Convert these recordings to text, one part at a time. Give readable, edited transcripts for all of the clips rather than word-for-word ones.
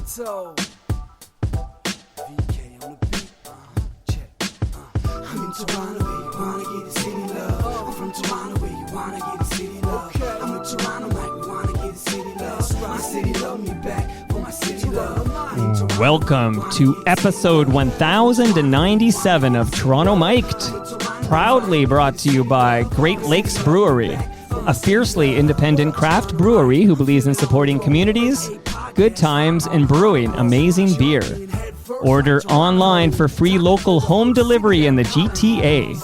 Toronto. VK on the beat. Check. I'm in Toronto where you wanna get the city love. I'm from Toronto where you wanna get the city love. I'm in Toronto like we wanna get the city love. My city love me back for my city love. Welcome to episode 1097 of Toronto Mic'd, proudly brought to you by Great Lakes Brewery, a fiercely independent craft brewery who believes in supporting communities, good times, and brewing amazing beer. Order online for free local home delivery in the GTA.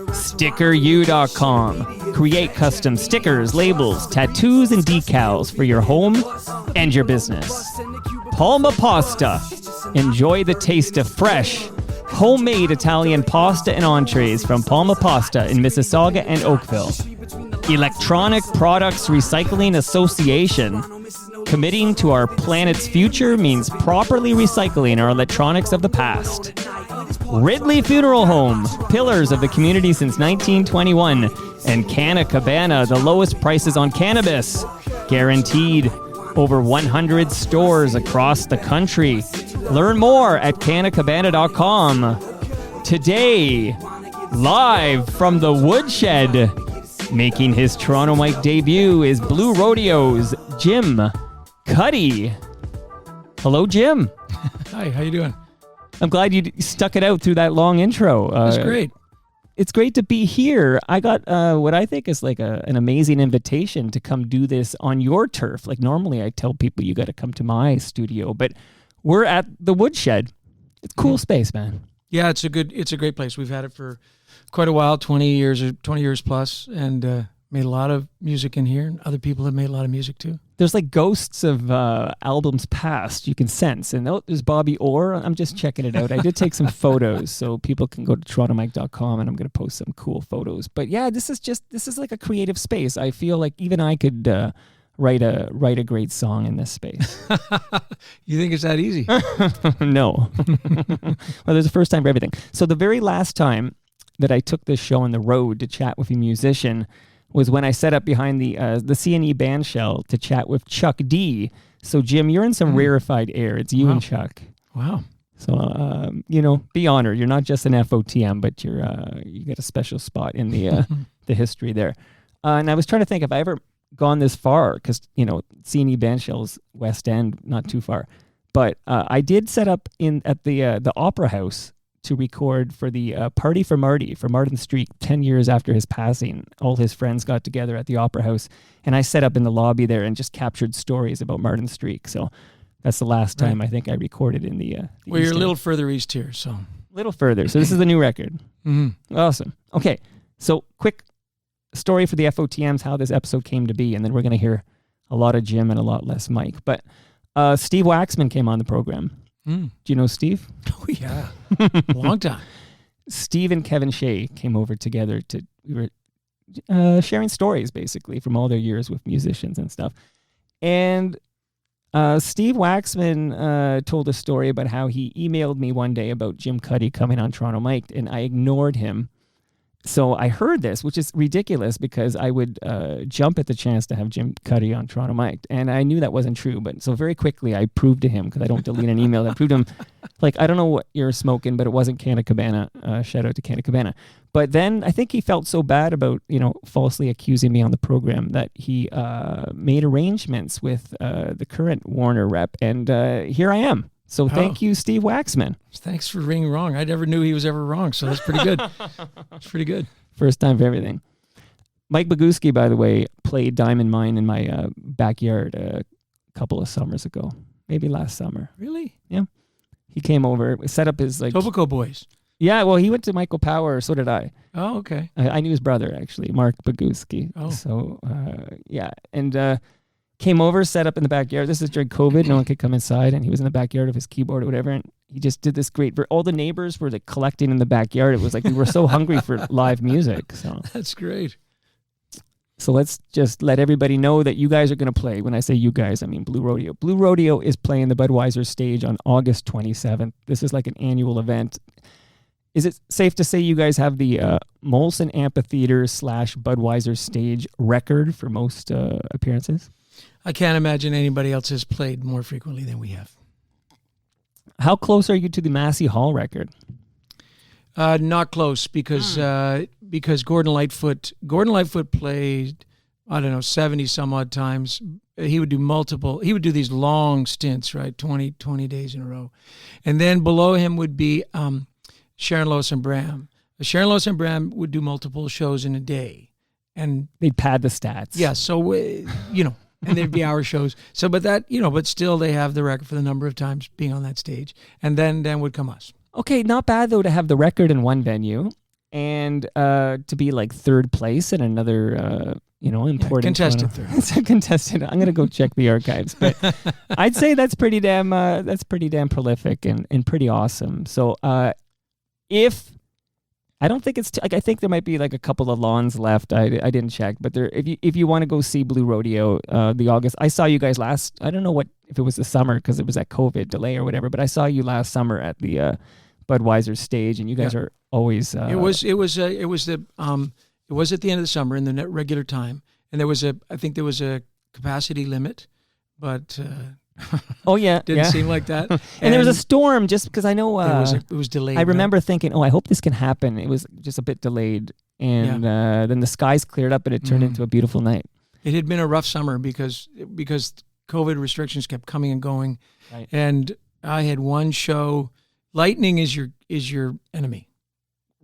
StickerU.com. Create custom stickers, labels, tattoos, and decals for your home and your business. Palma Pasta. Enjoy the taste of fresh, homemade Italian pasta and entrees from Palma Pasta in Mississauga and Oakville. Electronic Products Recycling Association. Committing to our planet's future means properly recycling our electronics of the past. Ridley Funeral Home, pillars of the community since 1921. And Canna Cabana, the lowest prices on cannabis. Guaranteed. Over 100 stores across the country. Learn more at cannacabana.com. Today, live from the Woodshed, making his Toronto Mic debut is Blue Rodeo's Jim Cuddy. Hello, Jim. Hi, how you doing? I'm glad you stuck it out through that long intro. That's great. It's great to be here. I got what I think is like an amazing invitation to come do this on your turf. Like normally I tell people you got to come to my studio, but we're at the Woodshed. It's a cool space, man. Yeah, it's a great place. We've had it for quite a while, 20 years plus, and made a lot of music in here. Other people have made a lot of music too. There's like ghosts of albums past you can sense. And there's Bobby Orr. I'm just checking it out. I did take some photos so people can go to torontomic.com and I'm going to post some cool photos. But yeah, this is like a creative space. I feel like even I could write a great song in this space. You think it's that easy? No. Well, there's a first time for everything. So the very last time that I took this show on the road to chat with a musician was when I set up behind the C&E band shell to chat with Chuck D. So, Jim, you're in some rarefied air. It's you and Chuck. Wow. So, be honored. You're not just an FOTM, but you get a special spot in the history there. And I was trying to think if I ever gone this far, because, C&E band shell's West End, not too far. But I did set up at the Opera House to record for the Party for Marty, for Martin Streak, 10 years after his passing. All his friends got together at the Opera House, and I set up in the lobby there and just captured stories about Martin Streak. So that's the last time I think I recorded in the well, you're East a little End. Further east here, so. A little further. So this is the new record. Mm-hmm. Awesome. Okay, so quick story for the FOTMs, how this episode came to be, and then we're going to hear a lot of Jim and a lot less Mike. But Steve Waxman came on the program. Do you know Steve? Oh, yeah. Long time. Steve and Kevin Shea came over together we were sharing stories, basically, from all their years with musicians and stuff. And Steve Waxman told a story about how he emailed me one day about Jim Cuddy coming on Toronto Mic'd, and I ignored him. So I heard this, which is ridiculous because I would jump at the chance to have Jim Cuddy on Toronto Mic'd. And I knew that wasn't true. But so very quickly I proved to him, because I don't delete an email, I proved to him, like, I don't know what you're smoking, but it wasn't Canna Cabana. Shout out to Canna Cabana. But then I think he felt so bad about, falsely accusing me on the program that he made arrangements with the current Warner rep. And here I am. So thank you, Steve Waxman. Thanks for being wrong. I never knew he was ever wrong, so that's pretty good. That's pretty good. First time for everything. Mike Boguski, by the way, played Diamond Mine in my backyard a couple of summers ago, maybe last summer. Really? Yeah. He came over, set up his Tobacco Boys. Yeah, well, he went to Michael Power, so did I. Oh, okay. I knew his brother, actually, Mark Boguski. Oh. So, yeah. And came over, set up in the backyard. This is during COVID. No one could come inside, and he was in the backyard of his keyboard or whatever, and he just did this great. All the neighbors were like collecting in the backyard. It was like we were so hungry for live music. So that's great. So let's just let everybody know that you guys are going to play. When I say you guys, I mean Blue Rodeo. Blue Rodeo is playing the Budweiser stage on August 27th. This is like an annual event. Is it safe to say you guys have the Molson Amphitheater / Budweiser stage record for most appearances? I can't imagine anybody else has played more frequently than we have. How close are you to the Massey Hall record? Not close because Gordon Lightfoot played, I don't know, 70 some odd times. He would do these long stints, right? 20 days in a row. And then below him would be Sharon Lois and Bram. Sharon Lois and Bram would do multiple shows in a day. And they'd pad the stats. Yeah. So, and there'd be hour shows. So, but still they have the record for the number of times being on that stage. And then would come us. Okay, not bad though to have the record in one venue and to be like third place in another, important contested third. It's a contested. I'm gonna go check the archives, but I'd say that's pretty damn prolific and pretty awesome. So if I don't think it's I think there might be like a couple of lawns left. I didn't check, but there if you want to go see Blue Rodeo, the August. I saw you guys last. I don't know if it was the summer because it was that COVID delay or whatever, but I saw you last summer at the Budweiser stage, and you guys are always. It was at the end of the summer in the regular time, and I think there was a capacity limit, but. Oh yeah, didn't seem like that. And there was a storm just because I know it was delayed. I remember thinking, I hope this can happen. It was just a bit delayed, and then the skies cleared up and it turned into a beautiful night. It had been a rough summer because COVID restrictions kept coming and going, right. And I had one show. Lightning is your enemy.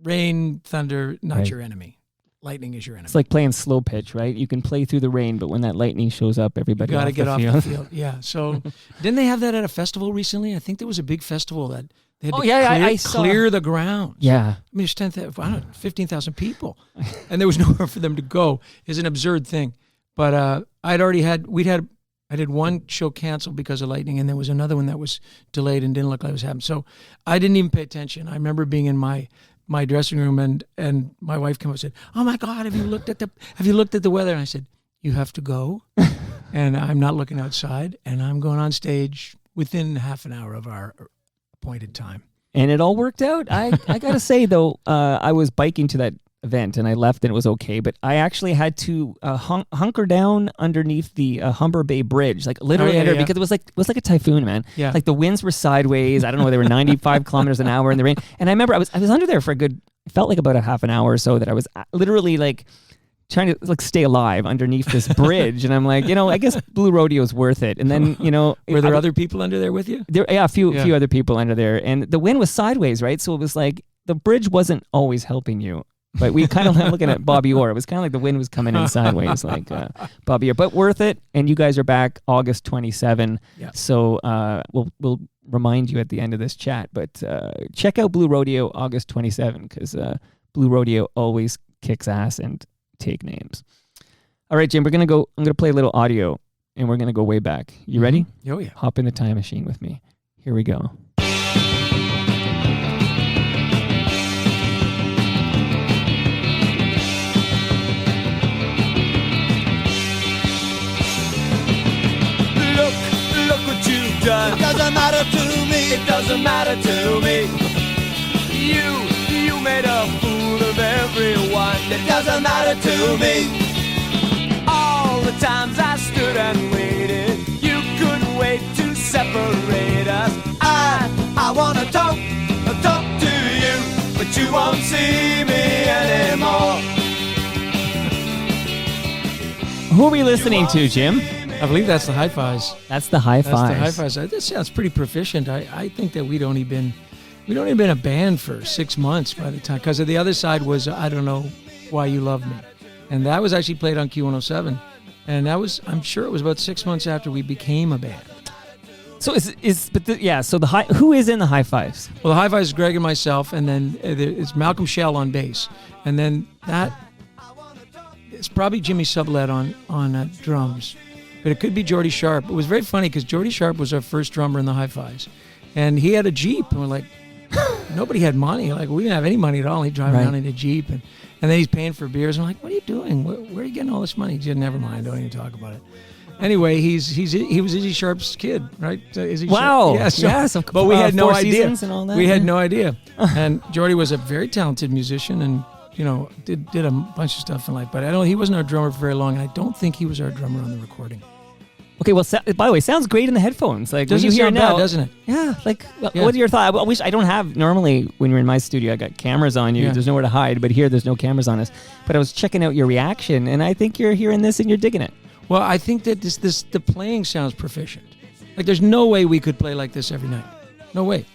Rain, thunder, not your enemy. Lightning is your enemy. It's like playing slow pitch, right? You can play through the rain, but when that lightning shows up, everybody got to get off the the field. Yeah. So didn't they have that at a festival recently? I think there was a big festival that they had to clear the ground. Yeah. I mean, there's 15,000 people, and there was nowhere for them to go. It's an absurd thing. But I did one show canceled because of lightning, and there was another one that was delayed and didn't look like it was happening. So I didn't even pay attention. I remember being in my dressing room and my wife came up and said, "Oh my God, have you looked at the weather?" And I said, "You have to go." And I'm not looking outside, and I'm going on stage within half an hour of our appointed time. And it all worked out. I got to say though, I was biking to that event and I left and it was okay, but I actually had to hunker down underneath the Humber Bay Bridge, like literally because it was like a typhoon, man. Yeah. Like the winds were sideways. I don't know, they were 95 kilometers an hour in the rain. And I remember I was under there for it felt like about a half an hour or so that I was literally like trying to like stay alive underneath this bridge. And I'm like, I guess Blue Rodeo is worth it. And then, were there other people under there with you? A few other people under there. And the wind was sideways, right? So it was like the bridge wasn't always helping you. But we kind of looking at Bobby Orr. It was kind of like the wind was coming in sideways, like Bobby Orr. But worth it. And you guys are back August 27. Yeah. So we'll remind you at the end of this chat. But check out Blue Rodeo August 27 because Blue Rodeo always kicks ass and take names. All right, Jim. I'm gonna play a little audio, and we're gonna go way back. You ready? Oh yeah. Hop in the time machine with me. Here we go. It doesn't matter to me. It doesn't matter to me. You made a fool of everyone. It doesn't matter to me. All the times I stood and waited, you couldn't wait to separate us. I wanna talk to you, but you won't see me anymore. Who are we listening to, Jim? I believe that's the Hi-Fi's. That's the Hi-Fi's. That's the Hi-Fi's. This sounds pretty proficient. I think that we'd only been a band for 6 months by the time, because the other side was I Don't Know Why You Love Me, and that was actually played on Q107, and that was, I'm sure it was about 6 months after we became a band. So who is in the Hi-Fi's? Well, the Hi-Fi's is Greg and myself, and then it's Malcolm Shell on bass, and then it's probably Jimmy Sublette on drums. But it could be Geordie Sharp. It was very funny because Geordie Sharp was our first drummer in the Hi-Fi's. And he had a Jeep. And we're like, nobody had money. Like, we didn't have any money at all. He'd drive around in a Jeep. And then he's paying for beers. I'm like, what are you doing? Where are you getting all this money? He said, never mind. Don't even talk about it. Anyway, he was Izzy Sharp's kid, right? Izzy wow. Sharp. Yeah, so, but we had no idea. And we had no idea. And Geordie was a very talented musician and, did a bunch of stuff in life. But he wasn't our drummer for very long. And I don't think he was our drummer on the recording. Okay, well, by the way, sounds great in the headphones. Like when Doesn't you hear it sound now, bad, doesn't it? Yeah, like Yeah. what are your thoughts? I wish I don't have normally when you're in my studio, I got cameras on you. Yeah. There's nowhere to hide, but here there's no cameras on us. But I was checking out your reaction, and I think you're hearing this and you're digging it. Well, I think that the playing sounds proficient. Like there's no way we could play like this every night. No way.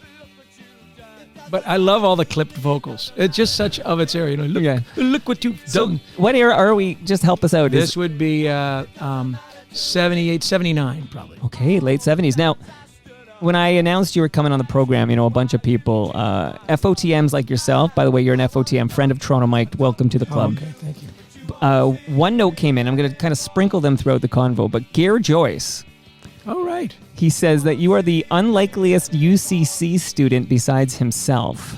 But I love all the clipped vocals. It's just such of its era. Look what you've done. What era are we? Just help us out. This would be 78, 79 probably. Okay, late 70s. Now, when I announced you were coming on the program, a bunch of people, FOTMs like yourself, by the way, you're an FOTM, friend of Toronto Mike, welcome to the club. Okay, thank you. One note came in. I'm going to kind of sprinkle them throughout the convo, but Gare Joyce, All right. he says that you are the unlikeliest UCC student besides himself.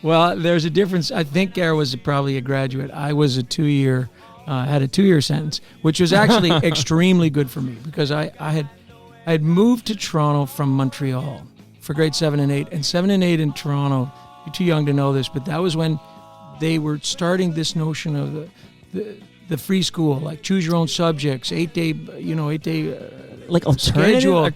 Well, there's a difference. I think Gare was probably a graduate. I was a 2-year, had a 2-year sentence, which was actually extremely good for me because I had moved to Toronto from Montreal for grade 7 and 8. And 7 and 8 in Toronto, you're too young to know this, but that was when they were starting this notion of the free school, like choose your own subjects, 8-day, Like alternative? schedule.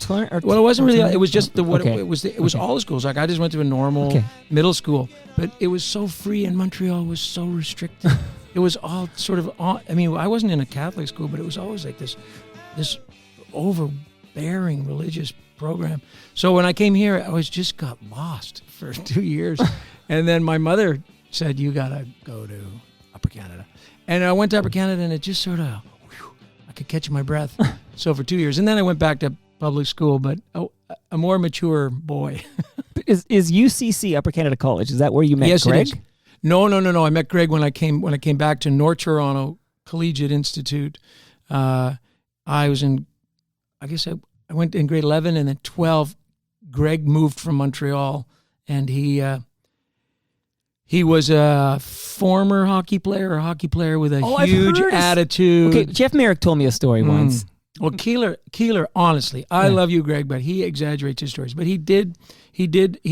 Well, it wasn't really. It was just it was Okay. all the schools. Like I just went to a normal middle school, but it was so free, and Montreal was so restricted. It was all sort of. I mean, I wasn't in a Catholic school, but it was always like this overbearing religious program. So when I came here, I just got lost for 2 years, and then my mother said, "You gotta go to Upper Canada," and I went to Upper Canada, and it just sort of. I could catch my breath. So for 2 years. And then I went back to public school, but a more mature boy. Is UCC Upper Canada College? Is that where you met Yes, Greg? it is. No. I met Greg when I came back to North Toronto Collegiate Institute. I went in grade 11 and then 12. Greg moved from Montreal, and he was a former hockey player with a huge attitude. Okay, Jeff Merrick told me a story once. Well, Keeler, honestly, I love you, Greg, but he exaggerates his stories. But he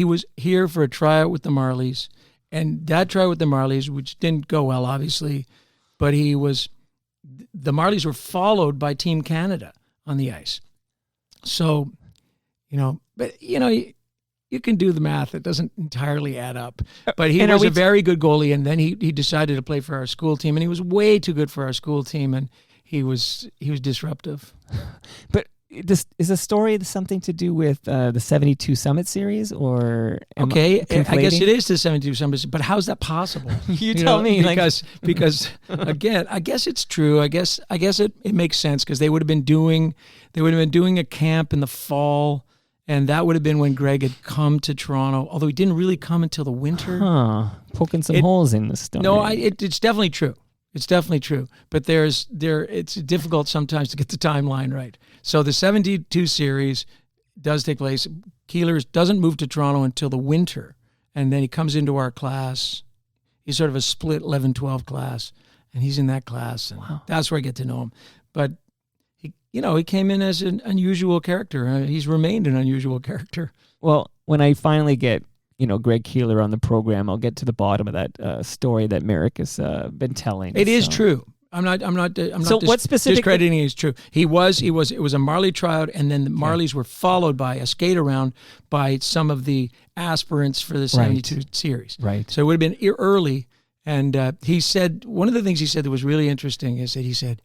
was here for a tryout with the Marlies, and that tryout with the Marlies, which didn't go well, obviously, but the Marlies were followed by Team Canada on the ice. So, you can do the math. It doesn't entirely add up. But he was a very good goalie, and then he decided to play for our school team, and he was way too good for our school team, and he was disruptive. But is the story something to do with the 72 Summit Series, or I guess it is the 72 Summit, but how's that possible? You tell me. Because again, I guess it's true. I guess it makes sense because they would have been doing a camp in the fall. And that would have been when Greg had come to Toronto, although he didn't really come until the winter. Poking some holes in the story. No, it's definitely true. It's definitely true. But it's difficult sometimes to get the timeline right. So the 72 series does take place. Keeler doesn't move to Toronto until the winter, and then he comes into our class. He's sort of a split 11-12 class, and he's in that class, and that's where I get to know him. But he came in as an unusual character. He's remained an unusual character. Well, when I finally get, Greg Keeler on the program, I'll get to the bottom of that story that Merrick has been telling. It is true. I'm not what specific discrediting it is true. It was a Marley tryout, and then the Marlies were followed by a skate around by some of the aspirants for the 72 series. Right. So it would have been early. And he said, one of the things he said that was really interesting is that he said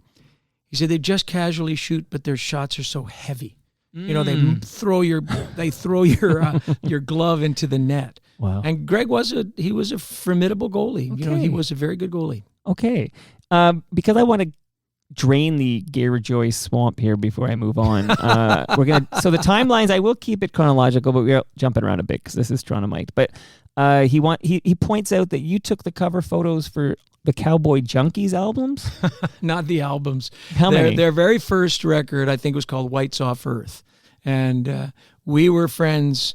they just casually shoot, but their shots are so heavy. They throw your glove into the net. Wow. And Greg was a formidable goalie. Okay. He was a very good goalie. Okay. Because I want to drain the Gare Joyce swamp here before I move on. So the timelines, I will keep it chronological, but we're jumping around a bit because this is Toronto Mike. But he points out that you took the cover photos for the Cowboy Junkies albums? Not the albums. How many? Their very first record, I think, was called Whites Off Earth. And we were friends.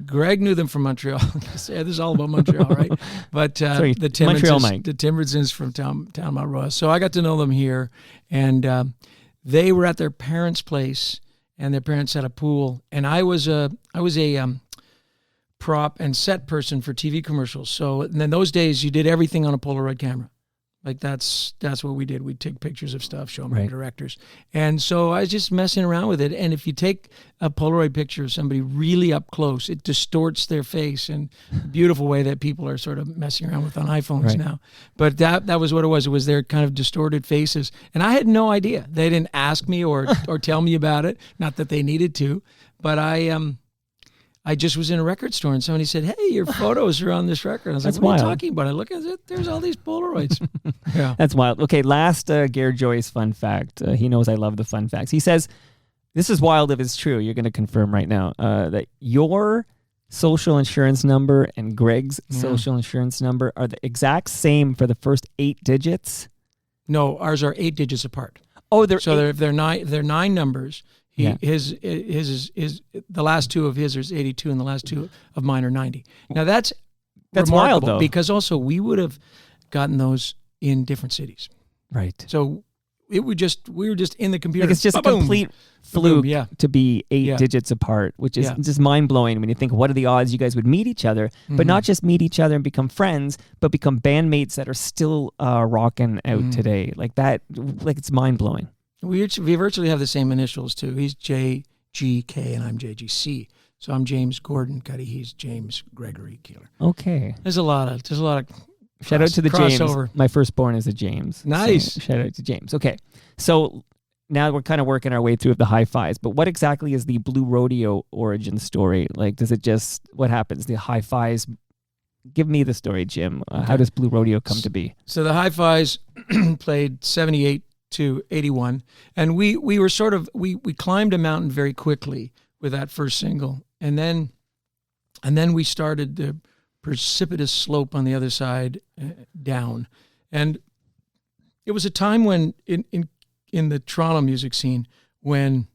Greg knew them from Montreal. This is all about Montreal, right? But the Timberdsons from Town Mount Royal. So I got to know them here. And they were at their parents' place, and their parents had a pool. And I was a prop and set person for TV commercials. So in those days, you did everything on a Polaroid camera. Like that's what we did. We'd take pictures of stuff, show them Right. to directors. And so I was just messing around with it. And if you take a Polaroid picture of somebody really up close, it distorts their face in a beautiful way that people are sort of messing around with on iPhones Right. now. But that was what it was. It was their kind of distorted faces. And I had no idea. They didn't ask me or tell me about it. Not that they needed to, but I just was in a record store and somebody said, "Hey, your photos are on this record." I was That's like, "What are you wild. talking about?" I look at it. There's all these Polaroids. Yeah. That's wild. Okay, last Gare Joyce fun fact. He knows I love the fun facts. He says, this is wild if it's true. You're going to confirm right now that your social insurance number and Greg's social insurance number are the exact same for the first 8 digits. No, ours are 8 digits apart. Oh, they're So they're 9 numbers. His is the last 2 of his is 82 and the last 2 of mine are 90. Now that's wild remarkable though, because also we would have gotten those in different cities. right. So we were just in the computer. Like it's just a Ba-boom. complete Ba-boom, fluke yeah. to be 8 Yeah. digits apart, which is Yeah. just mind blowing when you think, what are the odds you guys would meet each other, but not just meet each other and become friends, but become bandmates that are still rocking out today. Like that, like it's mind blowing. We virtually have the same initials too. He's JGK and I'm JGC. So I'm James Gordon Cuddy. He's James Gregory Keeler. Okay. There's a lot of Shout out to the crossover. James. My firstborn is a James. Nice. So shout out to James. Okay. So now we're kind of working our way through the hi-fis, but what exactly is the Blue Rodeo origin story? Like, does it just, what happens? The hi-fis, give me the story, Jim. How does Blue Rodeo come to be? So the Hi-Fis played 78 to 81. And we were sort of, we climbed a mountain very quickly with that first single. And then we started the precipitous slope on the other side down. And it was a time when in the Toronto music scene when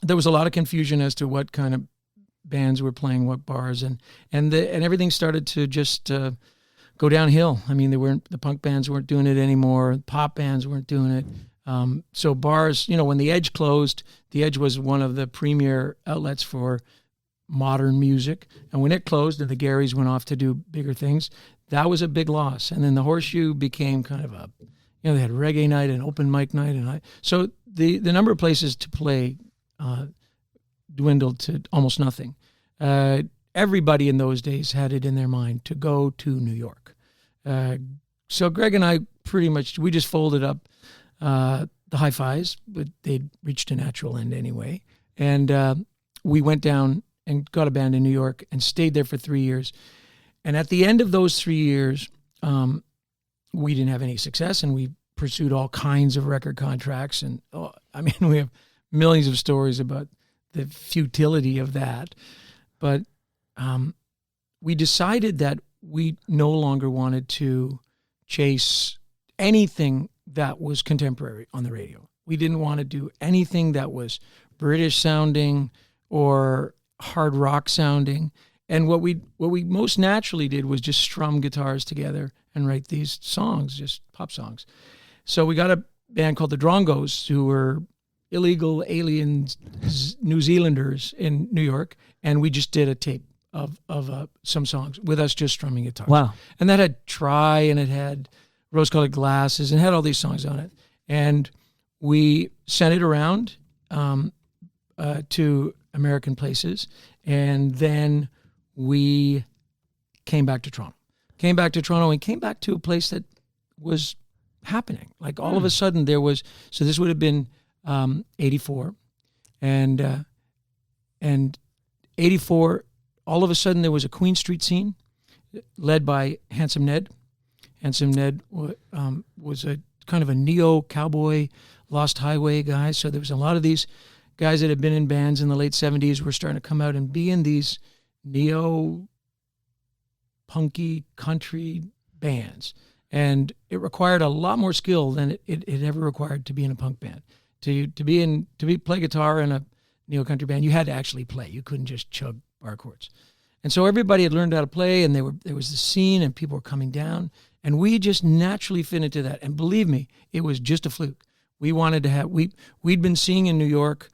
there was a lot of confusion as to what kind of bands were playing what bars and everything started to just go downhill. I mean, the punk bands weren't doing it anymore. Pop bands weren't doing it. So bars, when the Edge closed, the Edge was one of the premier outlets for modern music. And when it closed and the Garys went off to do bigger things, that was a big loss. And then the Horseshoe became kind of they had reggae night and open mic night. So the number of places to play dwindled to almost nothing. Everybody in those days had it in their mind to go to New York. So Greg and I we just folded up the Hi-Fis, but they'd reached a natural end anyway. And we went down and got a band in New York and stayed there for 3 years. And at the end of those 3 years, we didn't have any success, and we pursued all kinds of record contracts. And we have millions of stories about the futility of that. But we decided that we no longer wanted to chase anything that was contemporary on the radio. We didn't want to do anything that was British sounding or hard rock sounding. And what we most naturally did was just strum guitars together and write these songs, just pop songs. So we got a band called the Drongos, who were illegal aliens, New Zealanders in New York, and we just did a tape of some songs with us just strumming guitars. Wow. And that had Try, and it had Rose-Colored Glasses, and had all these songs on it. And we sent it around to American places, and then we came back to Toronto. Came back to a place that was happening. Like all of a sudden there was, so this would have been 84, and 84, all of a sudden there was a Queen Street scene led by Handsome Ned. Handsome Ned was a kind of a neo-cowboy, Lost Highway guy. So there was a lot of these guys that had been in bands in the late 70s were starting to come out and be in these neo-punky country bands. And it required a lot more skill than it ever required to be in a punk band. To play guitar in a neo-country band, you had to actually play. You couldn't just chug bar chords. And so everybody had learned how to play, and there was the scene, and people were coming down. And we just naturally fit into that. And believe me, it was just a fluke. We wanted to have, we'd been seeing in New York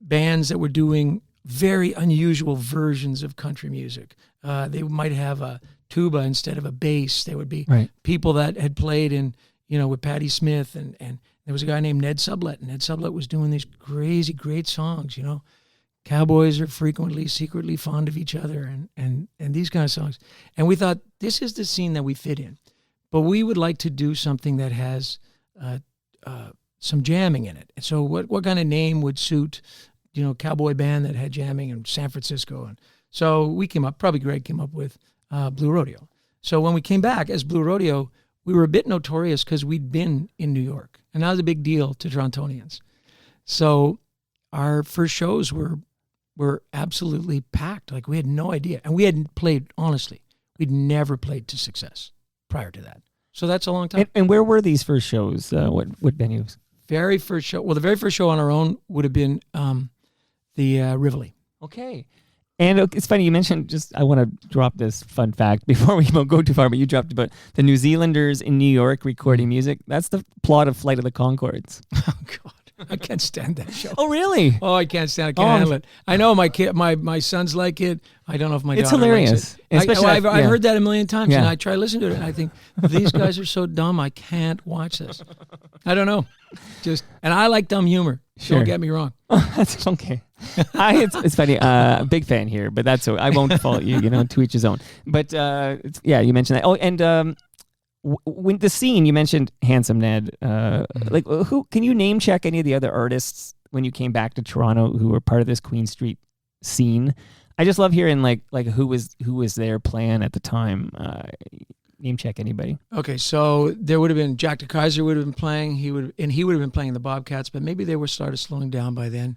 bands that were doing very unusual versions of country music. They might have a tuba instead of a bass. There would be Right. people that had played in, with Patti Smith, and there was a guy named Ned Sublett, and Ned Sublett was doing these crazy, great songs, Cowboys are frequently secretly fond of each other, and these kind of songs. And we thought, this is the scene that we fit in. But we would like to do something that has some jamming in it. And so what kind of name would suit, cowboy band that had jamming in San Francisco? And so we came up, probably Greg came up with Blue Rodeo. So when we came back as Blue Rodeo, we were a bit notorious because we'd been in New York. And that was a big deal to Torontonians. So our first shows were absolutely packed. Like, we had no idea. And we hadn't played, honestly, we'd never played to success prior to that. So that's a long time. And where were these first shows? What venues? Very first show. Well, the very first show on our own would have been the Rivoli. Okay. And it's funny, you mentioned, I want to drop this fun fact before we go too far, but you dropped about the New Zealanders in New York recording music. That's the plot of Flight of the Conchords. Oh, God. I can't stand that show. Oh, really? Oh, I can't stand it. I can't handle it. I know my kid, my sons like it. I don't know if my daughter It's hilarious. likes it. Especially I've heard that a million times, Yeah. and I try to listen to it, and I think, these guys are so dumb, I can't watch this. I don't know. And I like dumb humor. Sure. Don't get me wrong. That's okay. It's funny. Big fan here, but that's I won't fault you. To each his own. But you mentioned that. Oh, and when the scene you mentioned, Handsome Ned. Like, who can you name check any of the other artists when you came back to Toronto who were part of this Queen Street scene? I just love hearing like who was their plan at the time. Name check anybody. Okay, so there would have been Jack DeKaiser would have been playing. He would have been playing the Bobcats, but maybe they were started slowing down by then.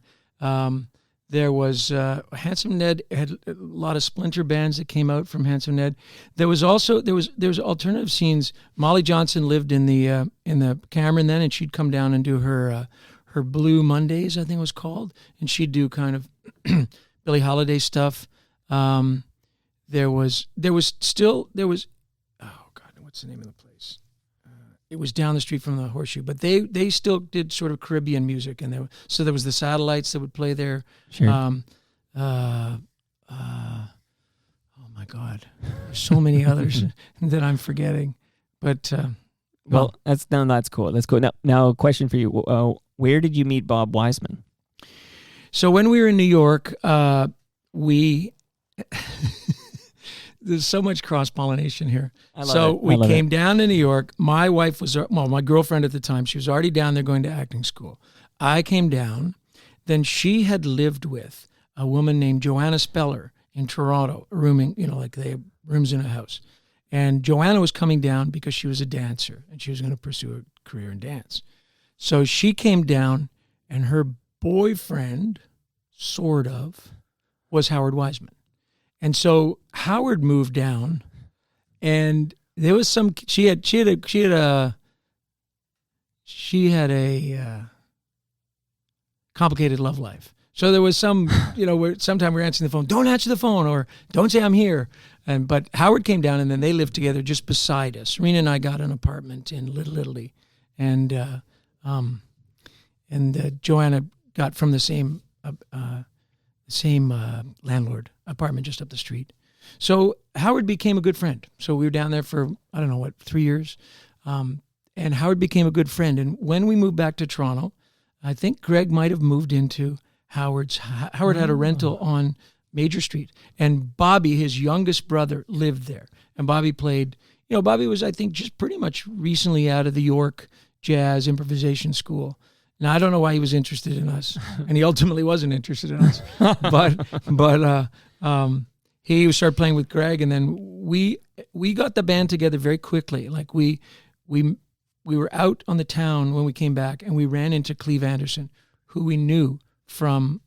There was Handsome Ned had a lot of splinter bands that came out from Handsome Ned. There was also there was alternative scenes. Molly Johnson lived in the Cameron then, and she'd come down and do her Blue Mondays, I think it was called, and she'd do kind of Billie Holiday stuff. There was oh God, what's the name of the place? It was down the street from the Horseshoe, but they still did sort of Caribbean music, and there was the Satellites that would play there. Sure. Oh my God, there's so many others that I'm forgetting. But well, that's cool. That's cool. Now, a question for you: where did you meet Bob Wiseman? So when we were in New York, there's so much cross-pollination here. We came down to New York. My wife was, my girlfriend at the time, she was already down there going to acting school. I came down. Then she had lived with a woman named Joanna Speller in Toronto, rooming, like they have rooms in a house. And Joanna was coming down because she was a dancer and she was going to pursue a career in dance. So she came down, and her boyfriend, sort of, was Howard Wiseman. And so Howard moved down, and there was she had a complicated love life. So there was some, where sometime we were answering the phone, don't answer the phone, or don't say I'm here. But Howard came down, and then they lived together just beside us. Rena and I got an apartment in Little Italy, and Joanna got from the same landlord apartment just up the street. So Howard became a good friend. So we were down there for, 3 years. And Howard became a good friend. And when we moved back to Toronto, I think Greg might have moved into Howard had a rental on Major Street. And Bobby, his youngest brother, lived there. And Bobby played, Bobby was, I think, just pretty much recently out of the York Jazz Improvisation School. Now, I don't know why he was interested in us, and he ultimately wasn't interested in us. But he started playing with Greg, and then we got the band together very quickly. Like we were out on the town when we came back, and we ran into Cleve Anderson, who we knew from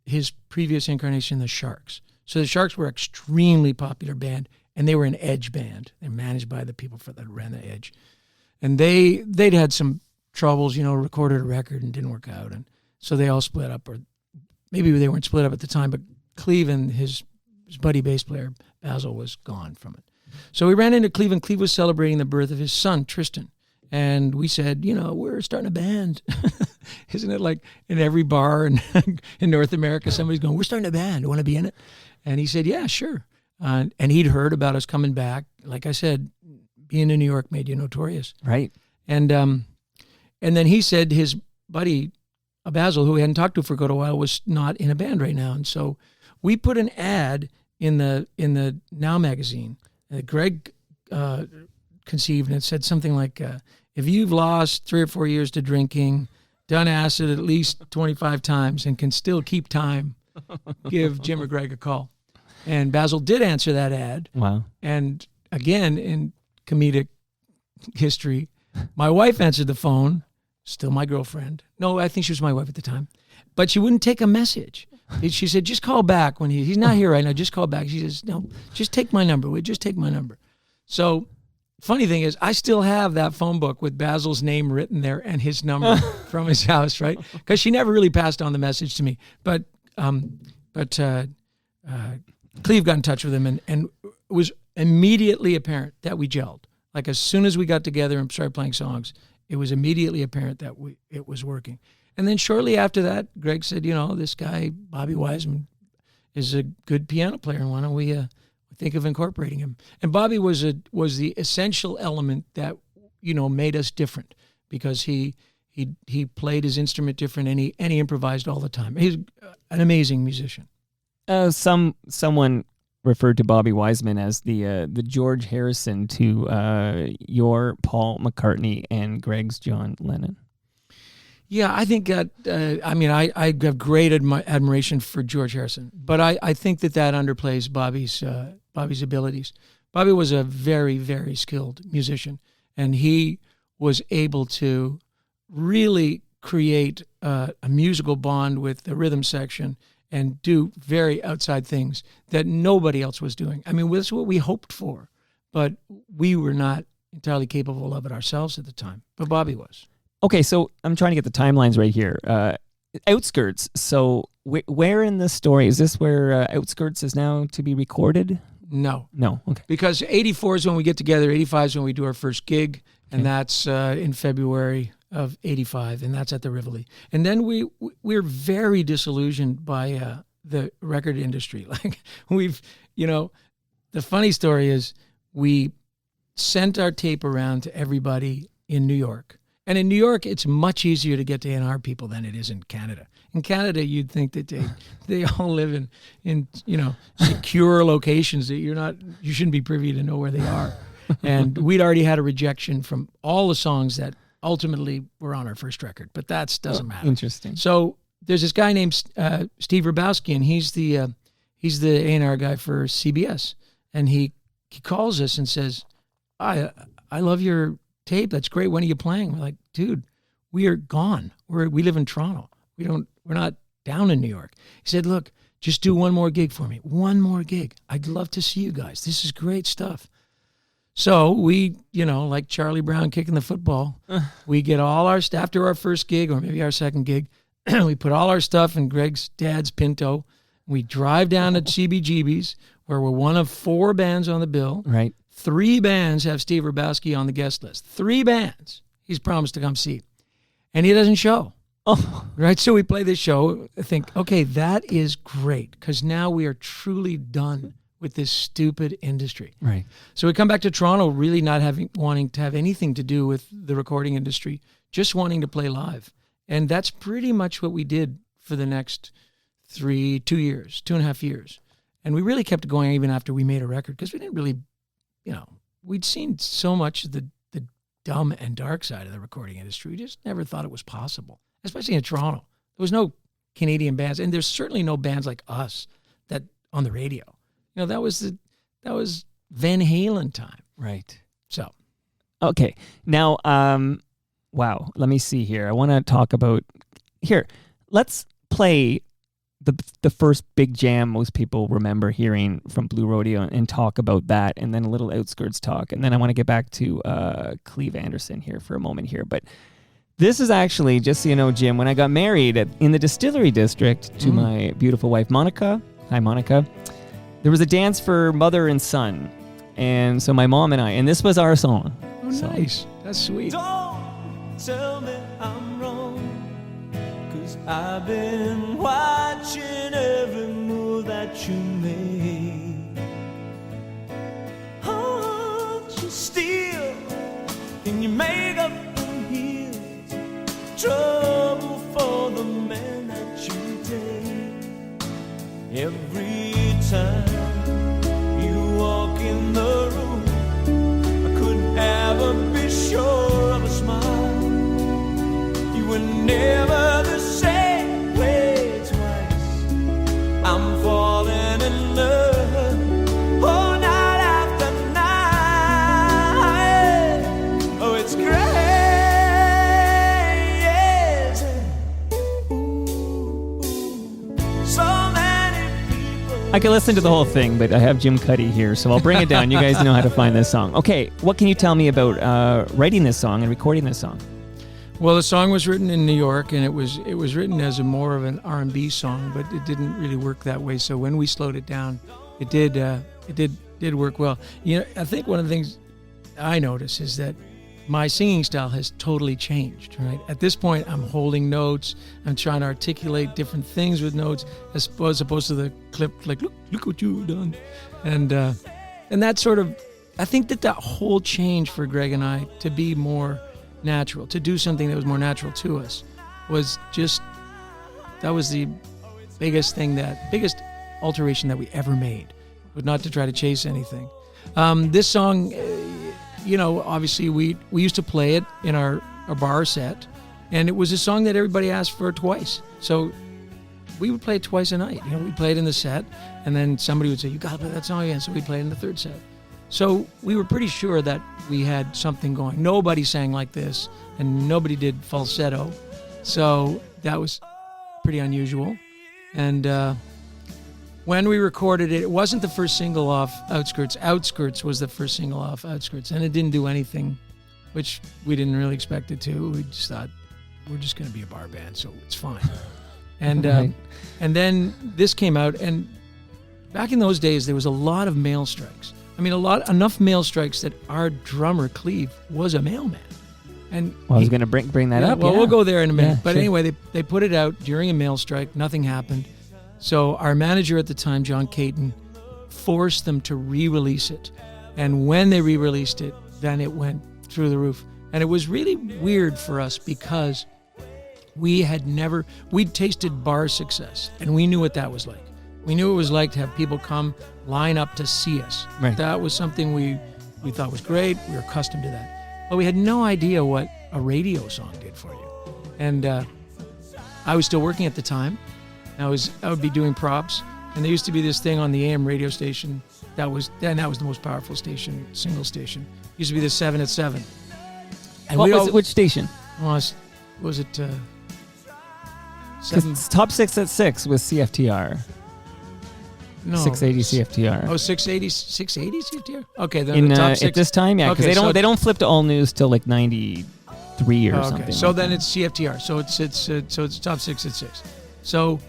his previous incarnation, the Sharks. So the Sharks were an extremely popular band, and they were an Edge band. They're managed by the people that ran the Edge, and they'd had some troubles, recorded a record and didn't work out, and so they all split up, or maybe they weren't split up at the time, but Cleve and his buddy bass player Basil was gone from it. So we ran into Cleve, and Cleve was celebrating the birth of his son Tristan, and we said, we're starting a band. Isn't it like in every bar in North America somebody's going, we're starting a band, want to be in it? And he said, yeah, sure. and he'd heard about us coming back. Like I said, being in New York made you notorious. Right. And then he said his buddy, Basil, who he hadn't talked to for quite a while, was not in a band right now. And so we put an ad in the Now magazine that Greg conceived, and it said something like, if you've lost 3 or 4 years to drinking, done acid at least 25 times, and can still keep time, give Jim or Greg a call. And Basil did answer that ad. Wow. And again, in comedic history, my wife answered the phone, still my girlfriend. No, I think she was my wife at the time. But she wouldn't take a message. She said, just call back when he's not here right now. Just call back. She says, no, just take my number. Just take my number. So funny thing is, I still have that phone book with Basil's name written there and his number from his house, right? Because she never really passed on the message to me. But Cleve got in touch with him, and it was immediately apparent that we gelled. Like as soon as we got together and started playing songs, it was immediately apparent that it was working. And then shortly after that, Greg said, this guy, Bobby Wiseman, is a good piano player, and why don't we think of incorporating him? And Bobby was the essential element that, made us different, because he played his instrument different, and he improvised all the time. He's an amazing musician. Someone referred to Bobby Wiseman as the George Harrison to your Paul McCartney and Greg's John Lennon. Yeah, I think that, I have great admiration for George Harrison, but I think that underplays Bobby's abilities. Bobby was a very, very skilled musician, and he was able to really create a musical bond with the rhythm section and do very outside things that nobody else was doing. I mean, that's what we hoped for, but we were not entirely capable of it ourselves at the time, but Bobby was. Okay, so I'm trying to get the timelines right here. Outskirts. So where in the story is this? Where Outskirts is now to be recorded? No. Okay. Because 84 is when we get together. 85 is when we do our first gig, and that's in February of 85, and that's at the Rivoli. And then we're very disillusioned by the record industry. Like the funny story is we sent our tape around to everybody in New York. And in New York, it's much easier to get to A&R people than it is in Canada. In Canada, you'd think that they all live in secure locations that you shouldn't be privy to know where they are. And we'd already had a rejection from all the songs that ultimately were on our first record, but that doesn't matter. Interesting. So there's this guy named Steve Rabowski, and he's the A&R guy for CBS, and he calls us and says, I love your tape. That's great. When are you playing? We're like, dude, we are gone. We live in Toronto. We're not down in New York. He said, look, just do one more gig for me. One more gig. I'd love to see you guys. This is great stuff. So we, like Charlie Brown kicking the football, we get all our stuff after our first gig or maybe our second gig. We put all our stuff in Greg's dad's Pinto. We drive down to CBGB's, where we're one of 4 bands on the bill. Right. 3 bands have Steve Rabowski on the guest list. 3 bands he's promised to come see. And he doesn't show. Oh. Right? So we play this show. I think, okay, that is great, because now we are truly done with this stupid industry. Right. So we come back to Toronto really not wanting to have anything to do with the recording industry, just wanting to play live. And that's pretty much what we did for the next 2.5 years. And we really kept going even after we made a record, because we didn't really, we'd seen so much of the dumb and dark side of the recording industry. We just never thought it was possible, especially in Toronto. There was no Canadian bands, and there's certainly no bands like us that on the radio. That was Van Halen time. Right. So. Okay. Now, wow. Let me see here. I want to talk about here. Let's play the first big jam most people remember hearing from Blue Rodeo and talk about that, and then a little Outskirts talk. And then I want to get back to Cleve Anderson here for a moment here. But this is actually, just so you know, Jim, when I got married in the Distillery District to my beautiful wife, Monica. Hi, Monica. There was a dance for mother and son. And so my mom and I, and this was our song. Oh, nice. That's sweet. Don't tell me I'm wrong, 'cause I've been watching every move that you made. Can you make up and heal trouble for the man that you take? Every time you walk in the room, I couldn't ever be sure of a smile. You were never the same way twice. I'm falling in love. Oh, night after night. Oh, it's crazy. So many people. I could listen to the whole thing, but I have Jim Cuddy here, so I'll bring it down. You guys know how to find this song. Okay, what can you tell me about writing this song and recording this song? Well, the song was written in New York, and it was written as a more of an R&B song, but it didn't really work that way. So when we slowed it down, it did work well. You know, I think one of the things I notice is that my singing style has totally changed. Right at this point, I'm holding notes. I'm trying to articulate different things with notes, as opposed to the clip like look what you've done, and that sort of. I think that whole change for Greg and I to be more natural, to do something that was more natural to us, was just, that was the biggest alteration that we ever made, was not to try to chase anything. This song, you know, obviously we used to play it in our bar set, and it was a song that everybody asked for twice. So we would play it twice a night. You know, we'd play it in the set, and then somebody would say, you gotta play that song again. So we'd play it in the third set. So we were pretty sure that we had something going. Nobody sang like this, and nobody did falsetto. So that was pretty unusual. And when we recorded it, it wasn't the first single off Outskirts. Outskirts was the first single off Outskirts, and it didn't do anything, which we didn't really expect it to. We just thought, we're just going to be a bar band, so it's fine. And Right. And then this came out, and back in those days, there was a lot of mail strikes. I mean, enough mail strikes that our drummer, Cleve, was a mailman. And Well, I was going to bring that up. Well, yeah. we'll go there in a minute. Yeah, But sure. anyway, they put it out during a mail strike. Nothing happened. So our manager at the time, John Caton, forced them to re-release it. And when they re-released it, then it went through the roof. And it was really weird for us because we'd tasted bar success, and we knew what that was like. We knew it was like to have people come line up to see us. Right. That was something we thought was great. We were accustomed to that. But we had no idea what a radio song did for you. And I was still working at the time. I would be doing props, and there used to be this thing on the AM radio station that was the most powerful station, single station. It used to be the 7 at 7. And Which station? was it 'Cause 7? it's Top 6 at 6 with CFTR. No. 680 CFTR. Oh, 680 CFTR? Okay, then the top At 6. this time, yeah, because Okay, they don't flip to all news till like 93 or Okay, something. so like then that. it's CFTR. So it's top 6 at 6. So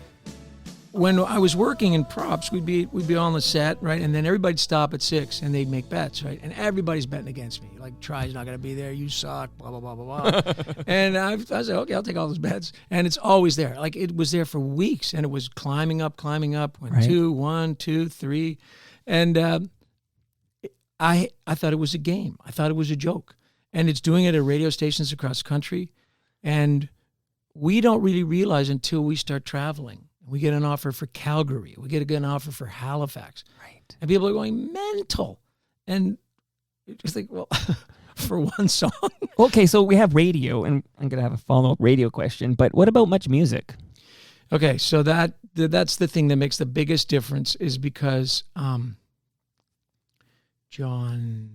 when I was working in props, we'd be on the set, right? And then everybody'd stop at 6 and they'd make bets, right? And everybody's betting against me. Like, Try's not going to be there. You suck, blah, blah, blah, blah, blah. And I said, okay, I'll take all those bets. And it's always there. Like, it was there for weeks, and it was climbing up. Went Right. 2, 1, 2, 3. And I thought it was a game. I thought it was a joke. And it's doing it at radio stations across the country. And we don't really realize until we start traveling. We get an offer for Calgary. We get an offer for Halifax. Right. And people are going mental. And you're just like, well, for one song. Okay, so we have radio, and I'm going to have a follow-up radio question, but what about Much Music? Okay, so that's the thing that makes the biggest difference, is because John,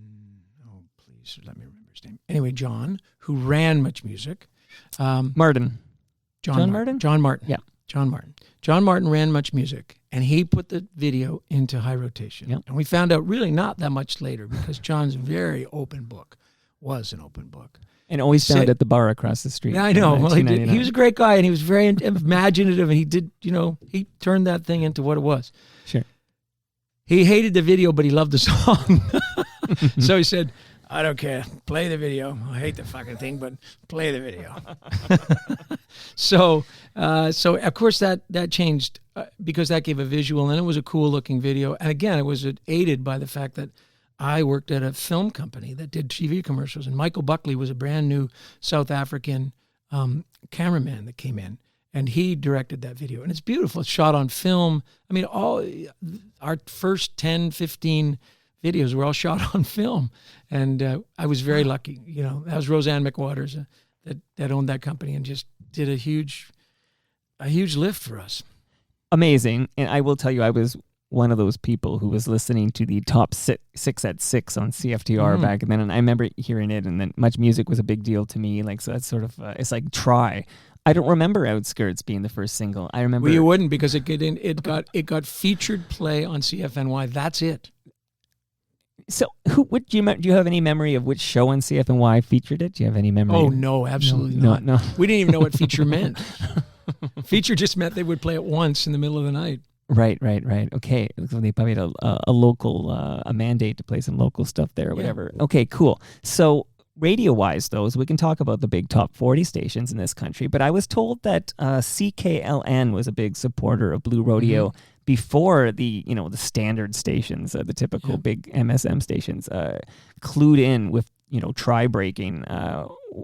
oh, please let me remember his name. Anyway, John, who ran Much Music. Martin. John Martin? John Martin. Yeah. John Martin. John Martin ran Much Music, and he put the video into high rotation. Yep. And we found out really not that much later, because John's very open book, was an open book. And always found Said- at the bar across the street. Yeah, I know. Well, he $2.99. was a great guy, and he was very imaginative, and he did, he turned that thing into what it was. Sure. He hated the video, but he loved the song. So he said, I don't care. Play the video. I hate the fucking thing, but play the video. So of course that changed because that gave a visual, and it was a cool looking video. And again, it was aided by the fact that I worked at a film company that did TV commercials, and Michael Buckley was a brand new South African cameraman that came in, and he directed that video. And it's beautiful. It's shot on film. I mean, all our first 10, 15 videos were all shot on film. And I was very lucky. You know, that was Roseanne McWaters that owned that company and just did a huge lift for us. Amazing. And I will tell you, I was one of those people who was listening to the top six at 6 on CFTR back then. And I remember hearing it, and then Much Music was a big deal to me. Like, so that's sort of, it's like Try. I don't remember Outskirts being the first single. I remember. Well, you wouldn't, because it got featured play on CFNY. That's it. So, do you have any memory of which show on CFNY featured it? Do you have any memory? Oh, no, absolutely not. No. We didn't even know what feature meant. Feature just meant they would play it once in the middle of the night. Right. Okay. So they probably had a local, a mandate to play some local stuff there or whatever. Okay, cool. So radio-wise, though, so we can talk about the big top 40 stations in this country, but I was told that CKLN was a big supporter of Blue Rodeo before the standard stations, the typical big MSM stations, clued in with, try breaking.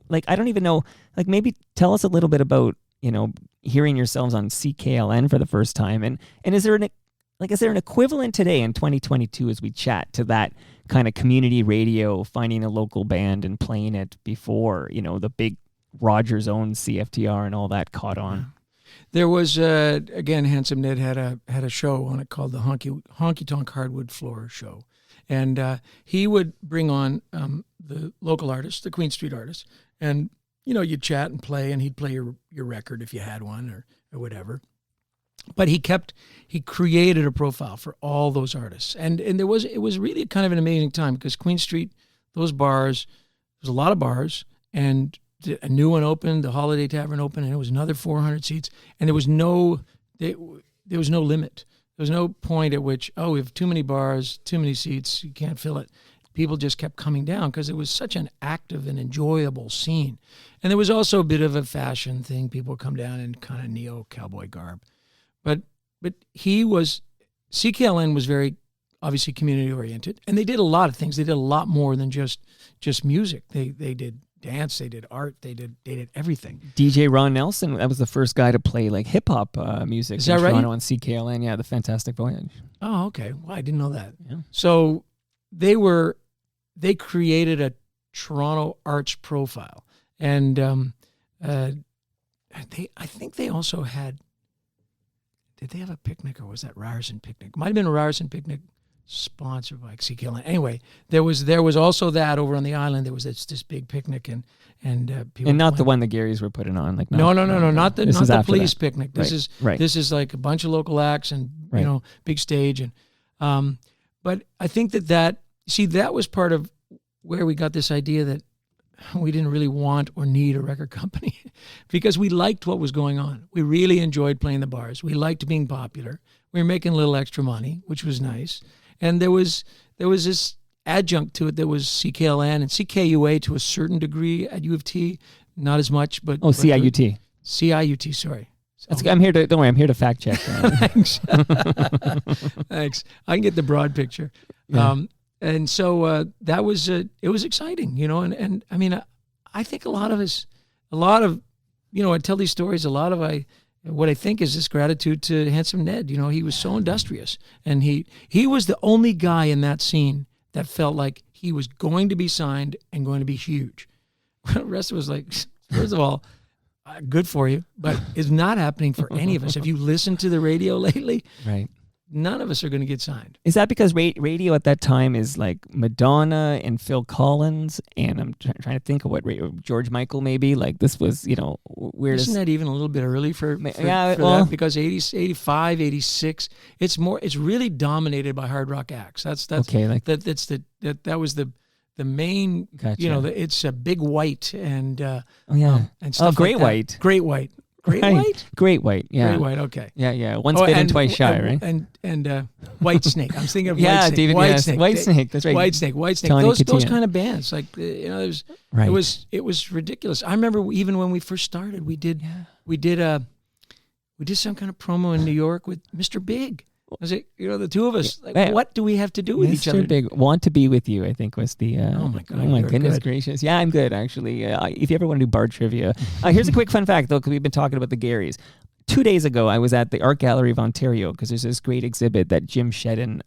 Like, I don't even know, like, maybe tell us a little bit about, hearing yourselves on CKLN for the first time. And is there an equivalent today in 2022 as we chat to that kind of community radio, finding a local band and playing it before, the big Rogers owned CFTR and all that caught on? There was, again, Handsome Ned had a show on it called the Honky Tonk Hardwood Floor Show. And he would bring on the local artists, the Queen Street artists, and you'd chat and play, and he'd play your record if you had one or whatever. But he created a profile for all those artists. And it was really kind of an amazing time, because Queen Street, those bars, there's a lot of bars, and a new one opened, the Holiday Tavern opened, and it was another 400 seats. And there was no limit. There was no point at which, we have too many bars, too many seats, you can't fill it. People just kept coming down because it was such an active and enjoyable scene. And there was also a bit of a fashion thing. People would come down in kind of neo-cowboy garb. But CKLN was very obviously community-oriented, and they did a lot of things. They did a lot more than just music. They did dance, they did art, they did everything. DJ Ron Nelson, that was the first guy to play like hip-hop music in Toronto on CKLN. Yeah, the Fantastic Voyage. Oh, okay. Well, I didn't know that. Yeah. So they created a Toronto arts profile, and I think they also had. Did they have a picnic, or was that Ryerson Picnic? Might have been a Ryerson Picnic sponsored by CKLN. Anyway, there was also that over on the island. There was this big picnic, and people. And not the one the Garys were putting on, like no, not the police picnic. This is like a bunch of local acts and big stage, and but I think that was part of where we got this idea that we didn't really want or need a record company, because we liked what was going on. We really enjoyed playing the bars. We liked being popular. We were making a little extra money, which was nice. And there was this adjunct to it that was CKLN and CKUA to a certain degree at U of T, not as much, but CIUT. CIUT, sorry. I'm here to. Don't worry, I'm here to fact check. Thanks. Thanks. I can get the broad picture. Yeah. And so that was it was exciting, and I mean, I think I tell these stories, what I think is this gratitude to Handsome Ned. He was so industrious, and he was the only guy in that scene that felt like he was going to be signed and going to be huge. The rest of us like, first of all, good for you, but it's not happening for any of us. Have you listened to the radio lately? Right. None of us are going to get signed. Is that because radio at that time is like Madonna and Phil Collins, and I'm trying to think of what radio, George Michael maybe? Like this was, weird. Isn't that even a little bit early for that? Because 80, 85, 86, it's really dominated by hard rock acts. That's okay. Like that was the main. Gotcha. It's a Big White and and stuff. Great White. That. Great White. Great right. White? Great White, yeah. Great White, okay. Yeah. Once bitten, twice shy, right? And White Snake. I was thinking of White Snake. David, White Snake. White Snake, that's right. White Snake. Those kind of bands. Like, it was ridiculous. I remember even when we first started, we did some kind of promo in New York with Mr. Big. I say, the two of us, like, Yeah. what do we have to do with each Mr. other? Big Want to Be With You, I think was the Oh my God, oh my you're goodness good. gracious. Yeah, I'm good actually. If you ever want to do bar trivia. Here's a quick fun fact though, because we've been talking about the Garys. 2 days ago I was at the Art Gallery of Ontario because there's this great exhibit that Jim Shedden,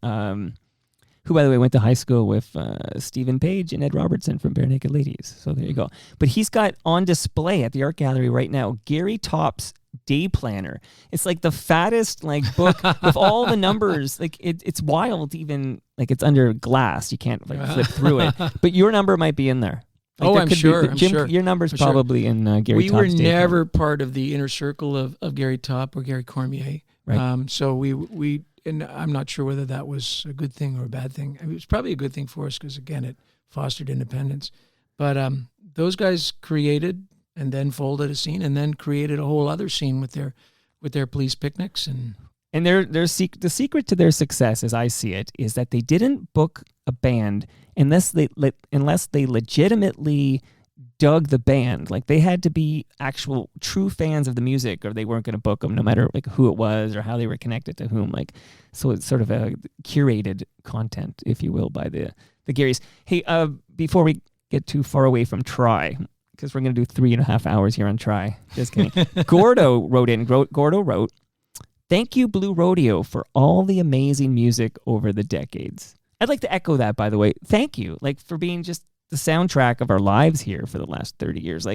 who by the way went to high school with Stephen Page and Ed Robertson from Bare Naked Ladies. So there you go. But he's got on display at the Art Gallery right now Gary Top's Day Planner. It's like the fattest book with all the numbers. Like it's wild. Even like it's under glass. You can't flip through it. But your number might be in there. Like, I'm sure. Jim, your number's probably in Gary Top's. We were Day never part of the inner circle of Gary Top or Gary Cormier. Right. So we and I'm not sure whether that was a good thing or a bad thing. I mean, it was probably a good thing for us because again, it fostered independence. But those guys created and then folded a scene, and then created a whole other scene with their police picnics and the secret to their success, as I see it, is that they didn't book a band unless they legitimately dug the band. Like they had to be actual true fans of the music, or they weren't going to book them, no matter who it was or how they were connected to whom. So it's sort of a curated content, if you will, by the Garys. Hey, before we get too far away from Try, because we're going to do 3.5 hours here on Try. Just kidding. Gordo wrote, "Thank you, Blue Rodeo, for all the amazing music over the decades." I'd like to echo that, by the way. Thank you, for being just the soundtrack of our lives here for the last 30 years.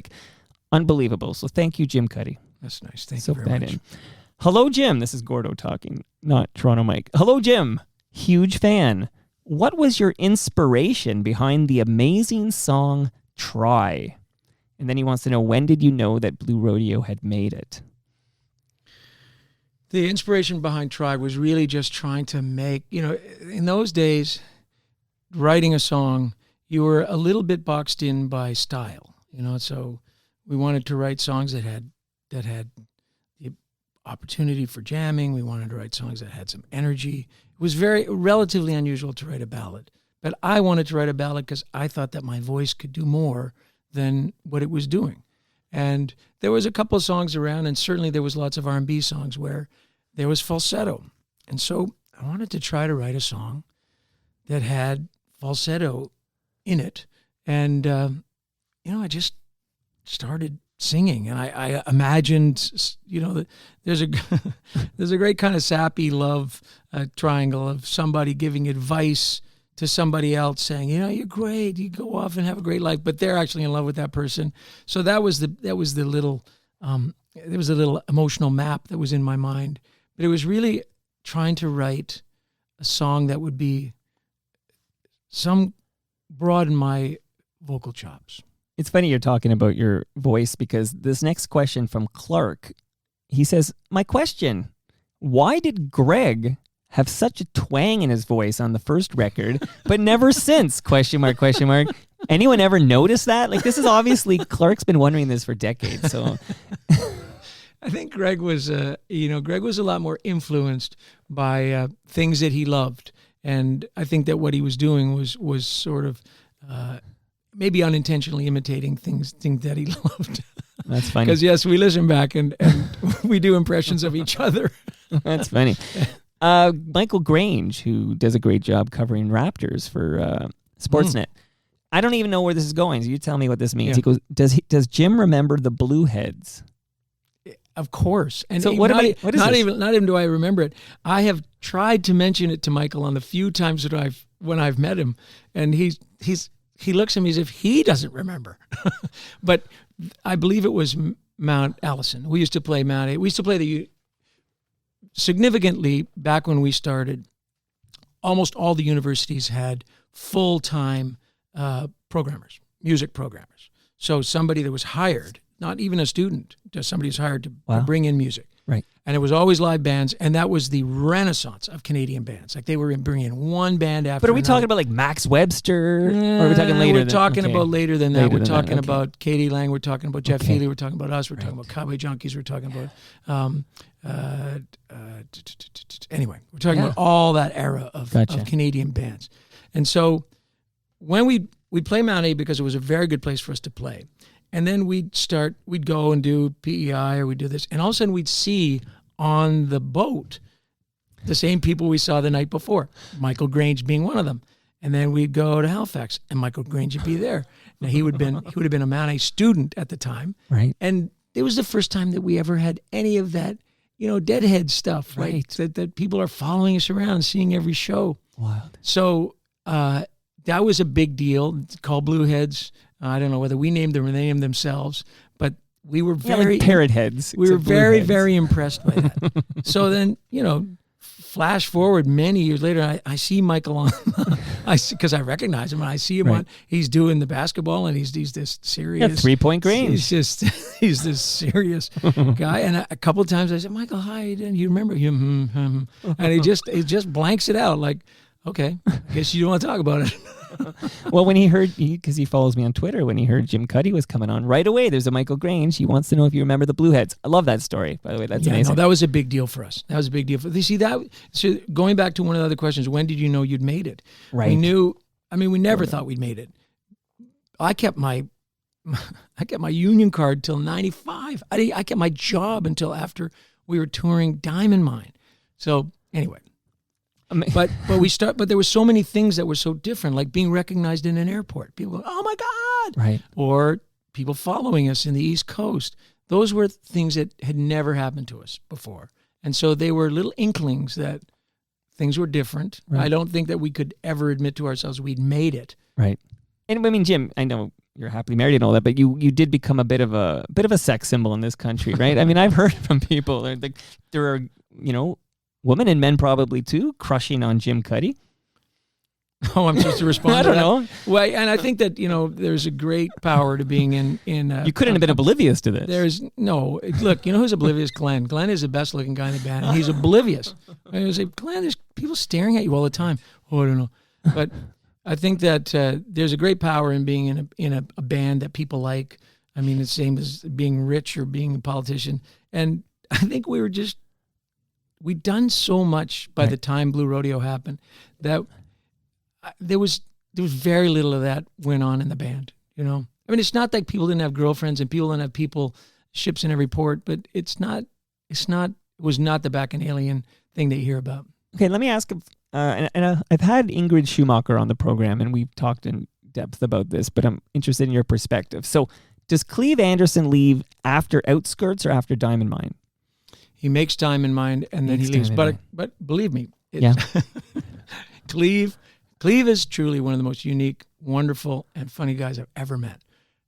Unbelievable. So thank you, Jim Cuddy. that's nice. Thank you very much. Hello, Jim. This is Gordo talking, not Toronto Mike. Hello, Jim. Huge fan. What was your inspiration behind the amazing song Try? And then he wants to know, when did you know that Blue Rodeo had made it? The inspiration behind Try was really just trying to make, in those days, writing a song, you were a little bit boxed in by style, so we wanted to write songs that had the opportunity for jamming. We wanted to write songs that had some energy. It was relatively unusual to write a ballad, but I wanted to write a ballad because I thought that my voice could do more than what it was doing. And there was a couple of songs around, and certainly there was lots of R&B songs where there was falsetto. And so I wanted to try to write a song that had falsetto in it. And, I just started singing, and I imagined, that there's a great kind of sappy love triangle of somebody giving advice to somebody else, saying, you're great, you go off and have a great life, but they're actually in love with that person. So there was a little emotional map that was in my mind, but it was really trying to write a song that would be broaden my vocal chops. It's funny you're talking about your voice, because this next question from Clark, he says, "My question, why did Greg have such a twang in his voice on the first record, but never since? ? Anyone ever notice that? This is obviously, Clark's been wondering this for decades. So I think Greg was a lot more influenced by things that he loved. And I think that what he was doing was sort of maybe unintentionally imitating things that he loved. That's funny. Because yes, we listen back and we do impressions of each other. That's funny. Michael Grange, who does a great job covering Raptors for Sportsnet. I don't even know where this is going, so you tell me what this means. Yeah. He goes, does Jim remember the Blueheads? Of course. And so what is not this? even do I remember it. I have tried to mention it to Michael on the few times that when I've met him, and he looks at me as if he doesn't remember. But I believe it was Mount Allison. We used to play significantly back when we started. Almost all the universities had full-time programmers, music programmers. So somebody that was hired, not even a student, just somebody who's hired to bring in music. Right. And it was always live bands, and that was the renaissance of Canadian bands. They were bringing in one band after But are we another. talking about Max Webster? Or are we talking later? We're talking about later than that. We're talking okay. about Katie Lang. We're talking about Jeff Healy. We're talking about us. We're talking about Cowboy Junkies. We're talking about anyway. We're talking about all that era of Canadian bands. And so when we'd play Mount A because it was a very good place for us to play. And then we'd go and do PEI, or we'd do this. And all of a sudden we'd see on the boat the same people we saw the night before, Michael Grange being one of them. And then we'd go to Halifax, and Michael Grange would be there. Now he would have been a Montaigne student at the time, Right. and it was the first time that we ever had any of that, deadhead stuff, right? That people are following us around, seeing every show. Wild. So that was a big deal. It's called Blueheads. I don't know whether we named them or they named themselves, but we were very like parrot heads. We were except blue very, heads. very impressed by that. So then, flash forward many years later, I see Michael on, because I recognize him, and I see him on. He's doing the basketball, and he's this serious 3-point Grange. He's this serious guy. And a couple of times I said, Michael, hi, and you remember him? And he just blanks it out like, okay, I guess you don't want to talk about it. Well, when he heard, because he follows me on Twitter, when he heard Jim Cuddy was coming on, right away, there's a Michael Grange. He wants to know if you remember the Blueheads. I love that story, by the way. That's amazing. No, that was a big deal for us. That was a big deal. You see, so going back to one of the other questions, when did you know you'd made it? Right. We knew, we never thought we'd made it. I kept my union card till 95. I kept my job until after we were touring Diamond Mine. So anyway. But there were so many things that were so different, like being recognized in an airport. People go, "Oh my God!" Right. Or people following us in the East Coast. Those were things that had never happened to us before, and so they were little inklings that things were different. Right. I don't think that we could ever admit to ourselves we'd made it. Right. And Jim, I know you're happily married and all that, but you did become a bit of a sex symbol in this country, right? I've heard from people like there are women and men probably too, crushing on Jim Cuddy. Oh, I'm supposed to respond I to don't that? know. Well, and I think that, there's a great power to being in You couldn't have been oblivious to this. Look, who's oblivious? Glenn. Glenn is the best looking guy in the band, and he's oblivious. I was like, Glenn, there's people staring at you all the time. Oh, I don't know. But I think that there's a great power in being in a band that people like. It's the same as being rich or being a politician. And I think we'd done so much by the time Blue Rodeo happened that there was very little of that went on in the band. It's not like people didn't have girlfriends and people didn't have ships in every port, but it was not the Bacchanalian thing that you hear about. Okay, let me ask. I've had Ingrid Schumacher on the program, and we've talked in depth about this, but I'm interested in your perspective. So, does Cleve Anderson leave after Outskirts or after Diamond Mine? He makes Diamond Mine, and then he leaves. But believe me, Cleve is truly one of the most unique, wonderful, and funny guys I've ever met.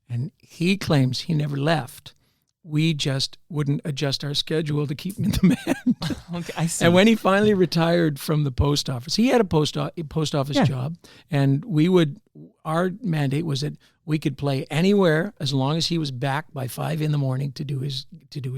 And he claims he never left. We just wouldn't adjust our schedule to keep him in the band. Okay, I see. And when he finally retired from the post office, he had a post office job, and our mandate was that we could play anywhere as long as he was back by 5 a.m. to do his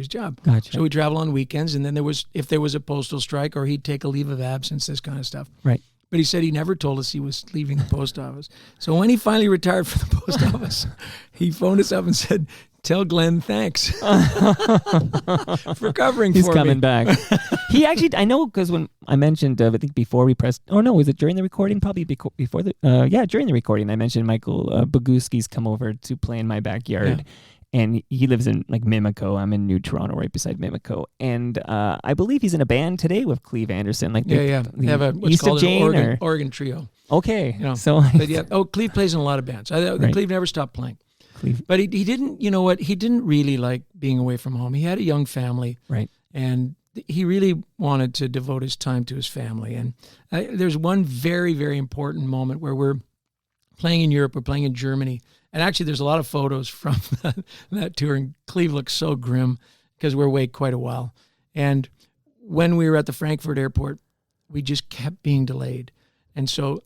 job. Gotcha. So we travel on weekends, and then if there was a postal strike, or he'd take a leave of absence, this kind of stuff. Right. But he said he never told us he was leaving the post office. So when he finally retired from the post office, he phoned us up and said, "Tell Glenn thanks for covering for me." He's coming back. He actually, I know, because when I mentioned, I think before we pressed, was it during the recording? Probably before during the recording, I mentioned Michael Boguski's come over to play in my backyard. Yeah. And he lives in Mimico. I'm in New Toronto, right beside Mimico. And I believe he's in a band today with Cleve Anderson. They have a what's East called of Jane an Oregon trio. Okay. But Cleve plays in a lot of bands. Cleve never stopped playing. But he didn't, he didn't really like being away from home. He had a young family. Right. And he really wanted to devote his time to his family. And there's one very, very important moment where we're playing in Europe, we're playing in Germany. And actually, there's a lot of photos from that tour, and Cleve looks so grim because we're away quite a while. And when we were at the Frankfurt airport, we just kept being delayed. And so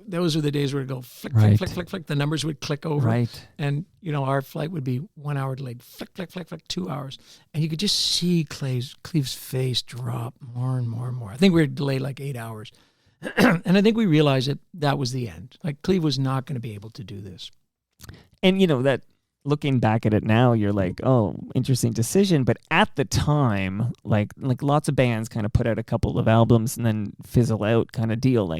those were the days where it would go flick, flick, flick, flick, flick. The numbers would click over. Right. And, our flight would be 1 hour delayed. Flick, flick, flick, flick, 2 hours. And you could just see Cleve's face drop more and more and more. I think we were delayed like 8 hours. And I think we realized that was the end. Cleve was not going to be able to do this. And that looking back at it now, you're like, oh, interesting decision. But at the time, like lots of bands kind of put out a couple of albums and then fizzle out kind of deal.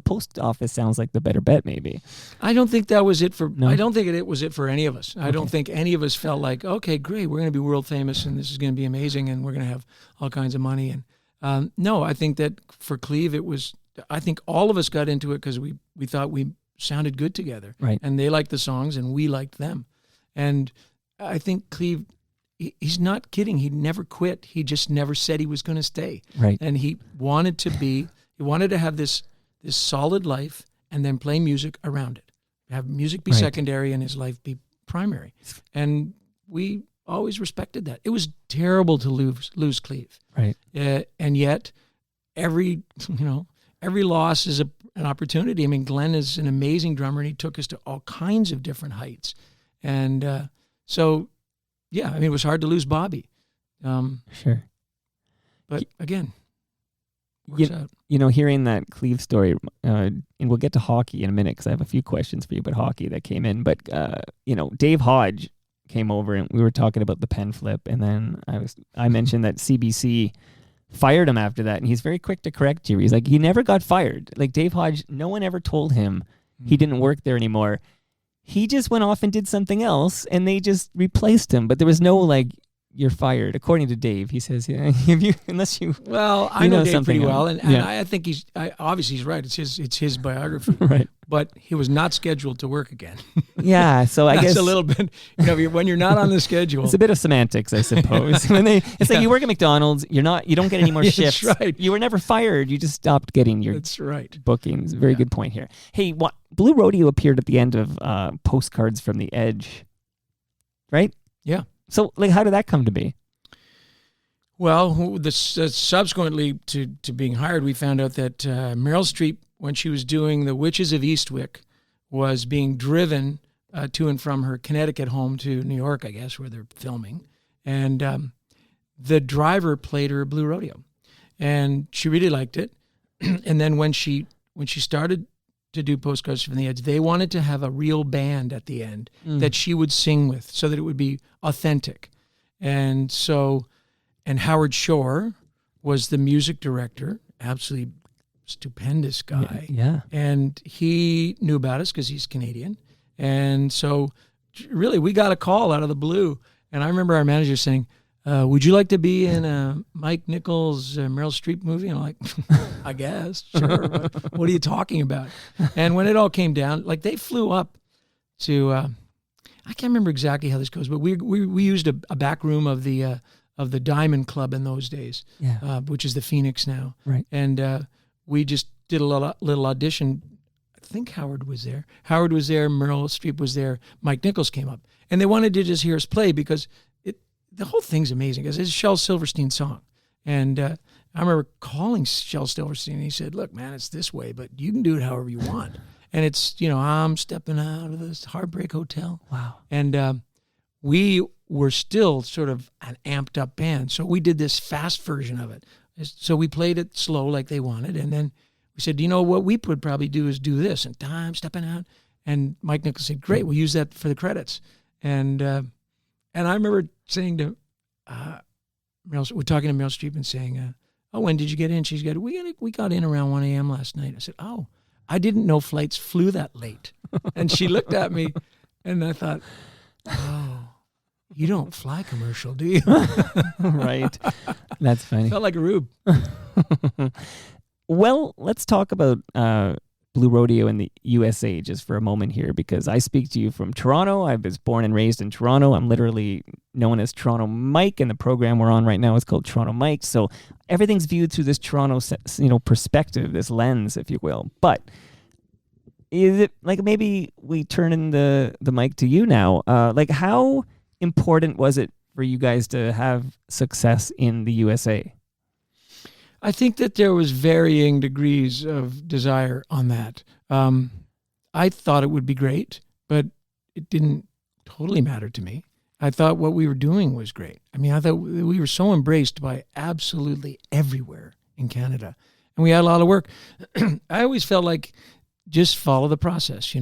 Post Office sounds like the better bet, maybe. I don't think that was it for. No? I don't think it was it for any of us. I don't think any of us felt like, okay, great, we're going to be world famous and this is going to be amazing and we're going to have all kinds of money. And No, I think that for Cleve, I think all of us got into it because we thought we sounded good together. Right. And they liked the songs and we liked them. And I think Cleve, he's not kidding. He never quit. He just never said he was going to stay. Right. And he wanted to have this solid life and then play music around it. Have music be secondary and his life be primary. And we always respected that. It was terrible to lose Cleve. Right. And yet every loss is an opportunity. I mean, Glenn is an amazing drummer and he took us to all kinds of different heights. And so, yeah, I mean, it was hard to lose Bobby. Sure. But again, works out. Hearing that Cleve story, and we'll get to hockey in a minute because I have a few questions for you about hockey that came in. But, Dave Hodge came over and we were talking about the pen flip. And then I mentioned that CBC fired him after that. And he's very quick to correct you. He's like, he never got fired. Like Dave Hodge, no one ever told him he didn't work there anymore. He just went off and did something else and they just replaced him. But there was no you're fired. According to Dave, he says, unless you. Well, I know Dave pretty well, and yeah. I think obviously he's right. It's his biography, right? But he was not scheduled to work again. Yeah, so I guess that's a little bit. When you're not on the schedule, it's a bit of semantics, I suppose. It's like you work at McDonald's, you don't get any more shifts. That's right. You were never fired. You just stopped getting your bookings. Very good point here. Hey, Blue Rodeo appeared at the end of Postcards from the Edge, right? Yeah. So, how did that come to be? Well, subsequently to being hired, we found out that Meryl Streep, when she was doing The Witches of Eastwick, was being driven to and from her Connecticut home to New York, I guess, where they're filming. And the driver played her Blue Rodeo. And she really liked it. And then when she started to do Postcards from the Edge, they wanted to have a real band at the end that she would sing with so that it would be authentic. And Howard Shore was the music director, absolutely stupendous guy. Yeah. And he knew about us because he's Canadian. And so really we got a call out of the blue. And I remember our manager saying, would you like to be in a Mike Nichols, Meryl Streep movie? And I'm like, I guess, sure. What are you talking about? And when it all came down, they flew up to, I can't remember exactly how this goes, but we used a back room of the Diamond Club in those days, which is the Phoenix now. Right. And we just did a little audition. I think Howard was there. Meryl Streep was there. Mike Nichols came up. And they wanted to just hear us play because the whole thing's amazing because it's a Shel Silverstein song. And I remember calling Shel Silverstein and he said, look, man, it's this way, but you can do it however you want. And it's, I'm stepping out of this Heartbreak Hotel. Wow. And we were still sort of an amped up band. So we did this fast version of it. So we played it slow like they wanted. And then we said, what we would probably do is do this. And I'm stepping out. And Mike Nichols said, great, we'll use that for the credits. And I remember saying to we're talking to Meryl Streep and saying, when did you get in? She's got, we got in around 1 a.m. last night. I said, I didn't know flights flew that late. And she looked at me and I thought, you don't fly commercial, do you? Right. That's funny. Felt like a rube. Well, let's talk about Blue Rodeo in the USA just for a moment here, because I speak to you from Toronto. I was born and raised in Toronto. I'm literally known as Toronto Mike, and the program we're on right now is called Toronto Mike. So everything's viewed through this Toronto, perspective, this lens, if you will. But is it maybe we turn in the mic to you now? How important was it for you guys to have success in the USA? I think that there was varying degrees of desire on that. I thought it would be great, but it didn't totally matter to me. I thought what we were doing was great. I mean, I thought we were so embraced by absolutely everywhere in Canada, and we had a lot of work. I always felt like just follow the process.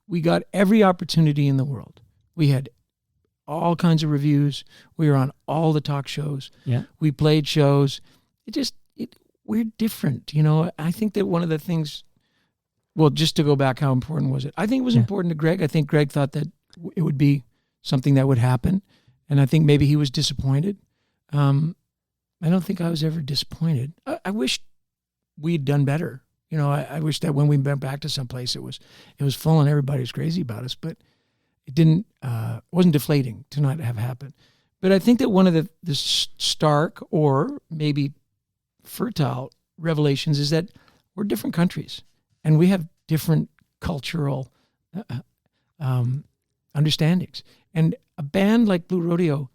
We got every opportunity in the world. We had all kinds of reviews. We were on all the talk shows. Yeah, we played shows. We're different. I think that one of the things, well, just to go back, how important was it? I think it was important to Greg. I think Greg thought that it would be something that would happen. And I think maybe he was disappointed. I don't think I was ever disappointed. I wish we'd done better. You know, I wish that when we went back to someplace, it was full and everybody was crazy about us, but it wasn't deflating to not have happened. But I think that one of the stark or maybe fertile revelations is that we're different countries and we have different cultural understandings. And a band like Blue Rodeo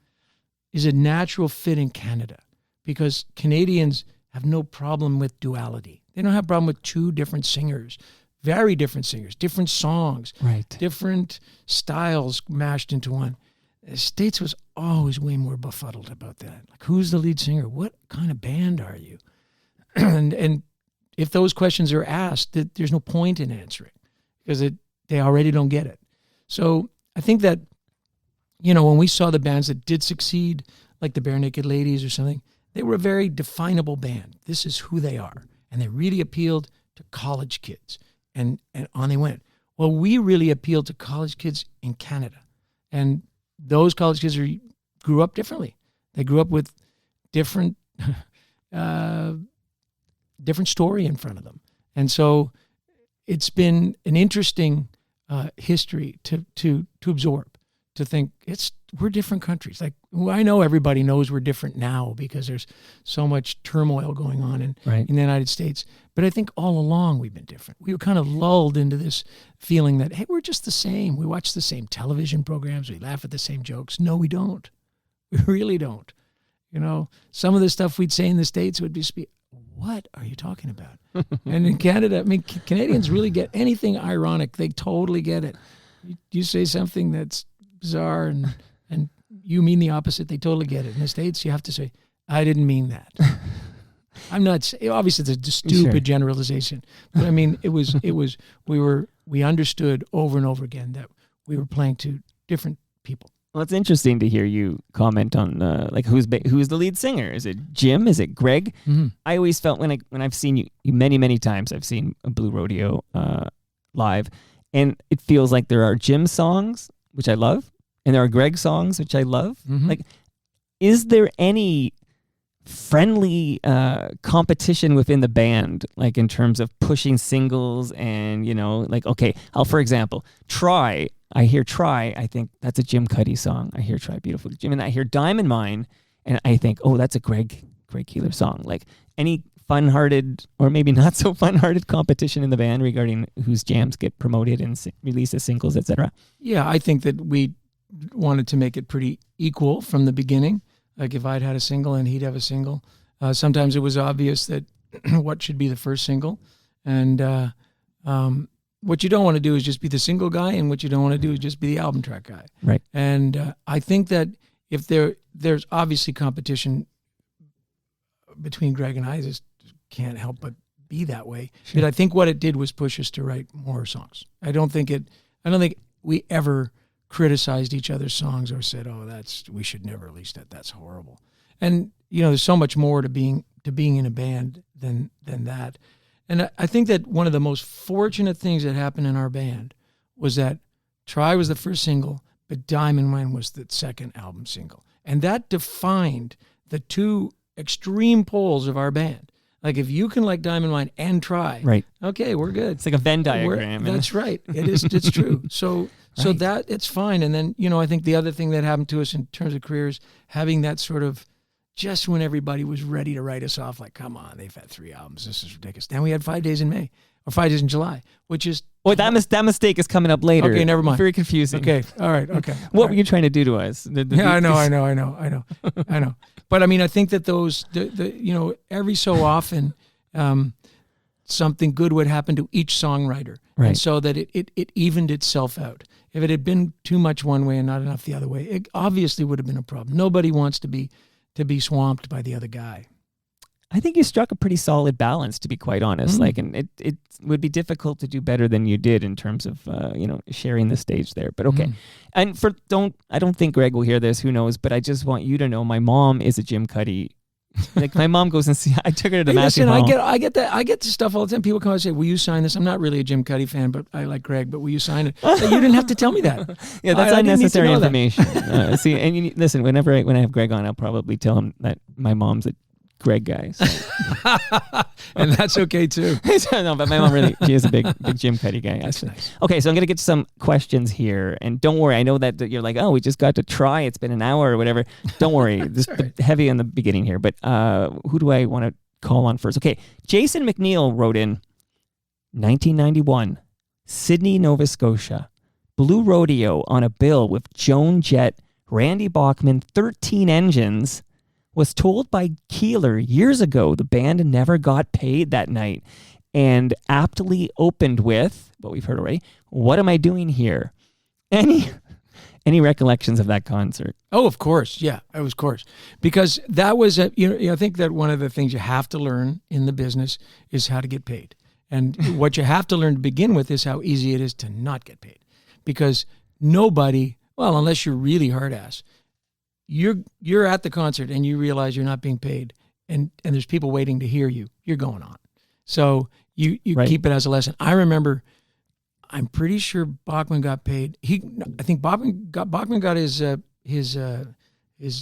is a natural fit in Canada because Canadians have no problem with duality. They don't have a problem with two different singers, very different singers, different songs, Right. different styles mashed into one. The States was always way more befuddled about that. Like, who's the lead singer? What kind of band are you? and if those questions are asked, there's no point in answering because they already don't get it. So I think that, you know, when we saw the bands that did succeed, like the Bare Naked Ladies or something, they were a very definable band. This is who they are. And they really appealed to college kids. And on they went. Well, we really appealed to college kids in Canada. And those college kids grew up differently. They grew up with different story in front of them. And so it's been an interesting history to absorb, to think we're different countries. Like, I know everybody knows we're different now because there's so much turmoil going on in the United States. But I think all along we've been different. We were kind of lulled into this feeling that, hey, we're just the same. We watch the same television programs. We laugh at the same jokes. No, we don't. We really don't. You know, some of the stuff we'd say in the States would just be, what are you talking about? And in Canada, I mean, Canadians really get anything ironic. They totally get it. You say something that's bizarre and you mean the opposite, they totally get it. In the States, you have to say, I didn't mean that. I'm not, obviously it's a stupid generalization, but I mean, we understood over and over again that we were playing to different people. Well, it's interesting to hear you comment on like who's the lead singer. Is it Jim? Is it Greg? Mm-hmm. I always felt when I've seen you many times, I've seen a Blue Rodeo live, and it feels like there are Jim songs, which I love, and there are Greg songs, which I love. Mm-hmm. Like, is there any friendly competition within the band, like in terms of pushing singles and, you know, like, okay, for example, Try. I hear Try, I think that's a Jim Cuddy song. I hear Try, Beautiful Jim, and I hear Diamond Mine, and I think, oh, that's a Greg Keeler song. Like, any fun-hearted or maybe not so fun-hearted competition in the band regarding whose jams get promoted and released as singles, etc.? Yeah, I think that we wanted to make it pretty equal from the beginning. Like, if I'd had a single and he'd have a single, sometimes it was obvious that what should be the first single, and what you don't want to do is just be the single guy, and what you don't want to do is just be the album track guy. Right. And I think that if there's obviously competition between Greg and I, just can't help but be that way. Sure. But I think what it did was push us to write more songs. I don't think we ever criticized each other's songs or said, "Oh, we should never release that. That's horrible." And you know, there's so much more to being in a band than that. And I think that one of the most fortunate things that happened in our band was that Try was the first single, but Diamond Mine was the second album single. And that defined the two extreme poles of our band. Like, if you can like Diamond Mine and Try, right, okay, we're good. It's like a Venn diagram. That's right. It's true. So Right. that it's fine. And then, you know, I think the other thing that happened to us in terms of careers, having that sort of, just when everybody was ready to write us off, like, come on, they've had 3 albums. This is ridiculous. Then we had 5 days in May or 5 days in July, which is... Oh, that mistake is coming up later. Okay, never mind. Very confusing. Okay, all right, okay. What were you trying to do to us? Yeah, I know. But I mean, I think that those, you know, every so often, something good would happen to each songwriter. Right. And so that it evened itself out. If it had been too much one way and not enough the other way, it obviously would have been a problem. Nobody wants to be swamped by the other guy. I think you struck a pretty solid balance, to be quite honest. Like, and it would be difficult to do better than you did in terms of you know, sharing the stage there. But okay, and I don't think Greg will hear this. Who knows? But I just want you to know, my mom is a Jim Cuddy. Like, my mom goes and see. I took her to the Massey Hall. I get that. I get this stuff all the time. People come and say, "Will you sign this?" I'm not really a Jim Cuddy fan, but I like Greg. But will you sign it? So you didn't have to tell me that. Yeah, that's unnecessary information. See, and listen, when I have Greg on, I'll probably tell him that my mom's a Greg guy. So. And that's okay too. No, but my mom really, she is a big Jim Cuddy guy. That's Actually. nice. Okay, so I'm going to get to some questions here. And don't worry, I know that you're like, oh, we just got to try. It's been an hour or whatever. Don't worry. This heavy in the beginning here. But who do I want to call on first? Okay, Jason McNeil wrote in 1991, Sydney, Nova Scotia. Blue Rodeo on a bill with Joan Jett, Randy Bachman, 13 engines. Was told by Keeler years ago the band never got paid that night, and aptly opened with what we've heard already. What am I doing here? Any recollections of that concert? Oh, of course. Yeah, of course. Because that was, I think that one of the things you have to learn in the business is how to get paid. And what you have to learn to begin with is how easy it is to not get paid. Because nobody, well, unless you're really hard ass, you're at the concert and you realize you're not being paid, and there's people waiting to hear you. You're going on. So you Right. keep it as a lesson. I remember, I'm pretty sure Bachman got paid. I think Bachman got his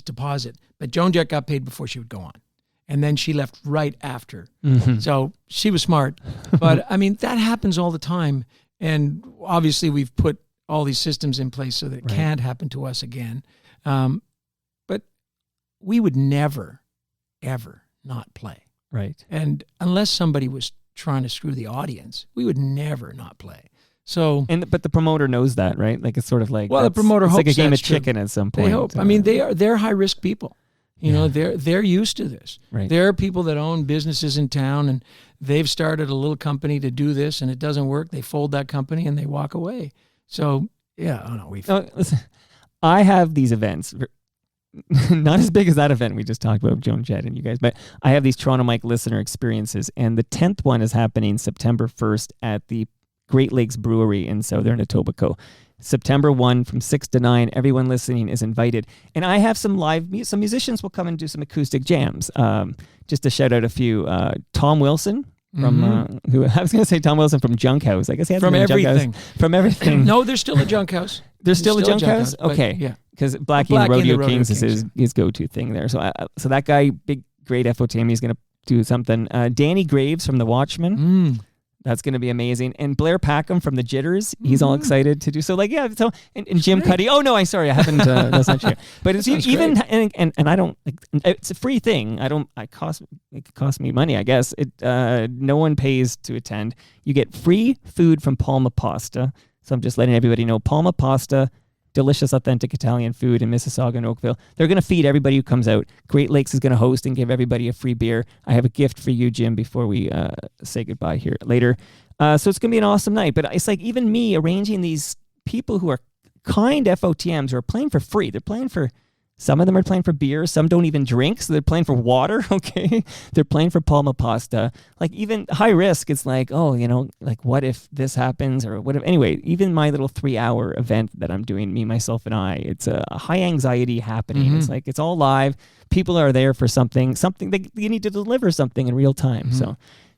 deposit, but Joan Jett got paid before she would go on, and then she left right after. Mm-hmm. So she was smart. But I mean, that happens all the time, and obviously we've put all these systems in place so that it Right. can't happen to us again. But we would never, ever not play. Right. And unless somebody was trying to screw the audience, we would never not play. So, But the promoter knows that, right? Like it's sort of like, well, the promoter it's hopes like a game of that's true. chicken at some point. they hope. I mean, they're high risk people. You know, they're used to this. Right. There are people that own businesses in town, and they've started a little company to do this, and it doesn't work. They fold that company and they walk away. So, yeah, I don't know. No, listen, I have these events, not as big as that event we just talked about, Joan Jett and you guys, but I have these Toronto Mike listener experiences, and the 10th one is happening September 1st at the Great Lakes Brewery in Southern Etobicoke. September 1 from 6 to 9. Everyone listening is invited. And I have some some musicians will come and do some acoustic jams. Just to shout out a few. Tom Wilson from, who I was going to say Tom Wilson from Junk House. I guess he has From been in Junk House. everything. From everything. No, there's still a junk house. There's still a Junk House? but Okay. Yeah. Because Blackie Blackie and and the Rodeo Rodeo Kings is Kings, his go-to thing there. So so that guy, big, great FOTM, he's going to do something. Danny Graves from The Watchmen. That's going to be amazing. And Blair Packham from The Jitters, he's all excited to do. So like, yeah, so, and Jim Cuddy. Oh no, I haven't, that's not true. But it's even, and I don't, like, it's a free thing. It costs me money, I guess. No one pays to attend. You get free food from Palma Pasta. So I'm just letting everybody know, Palma Pasta, delicious, authentic Italian food in Mississauga and Oakville. They're going to feed everybody who comes out. Great Lakes is going to host and give everybody a free beer. I have a gift for you, Jim, before we say goodbye here later. So it's going to be an awesome night. But it's like even me arranging these people who are kind FOTMs who are playing for free. They're playing for, some of them are playing for beer. Some don't even drink, so they're playing for water, okay? They're playing for Palma Pasta. Like even high risk, it's like, oh, like what if this happens or what if, anyway, even my little 3-hour event that I'm doing, me, myself, and I, it's a high anxiety happening. It's like, it's all live. People are there for something that you need to deliver something in real time.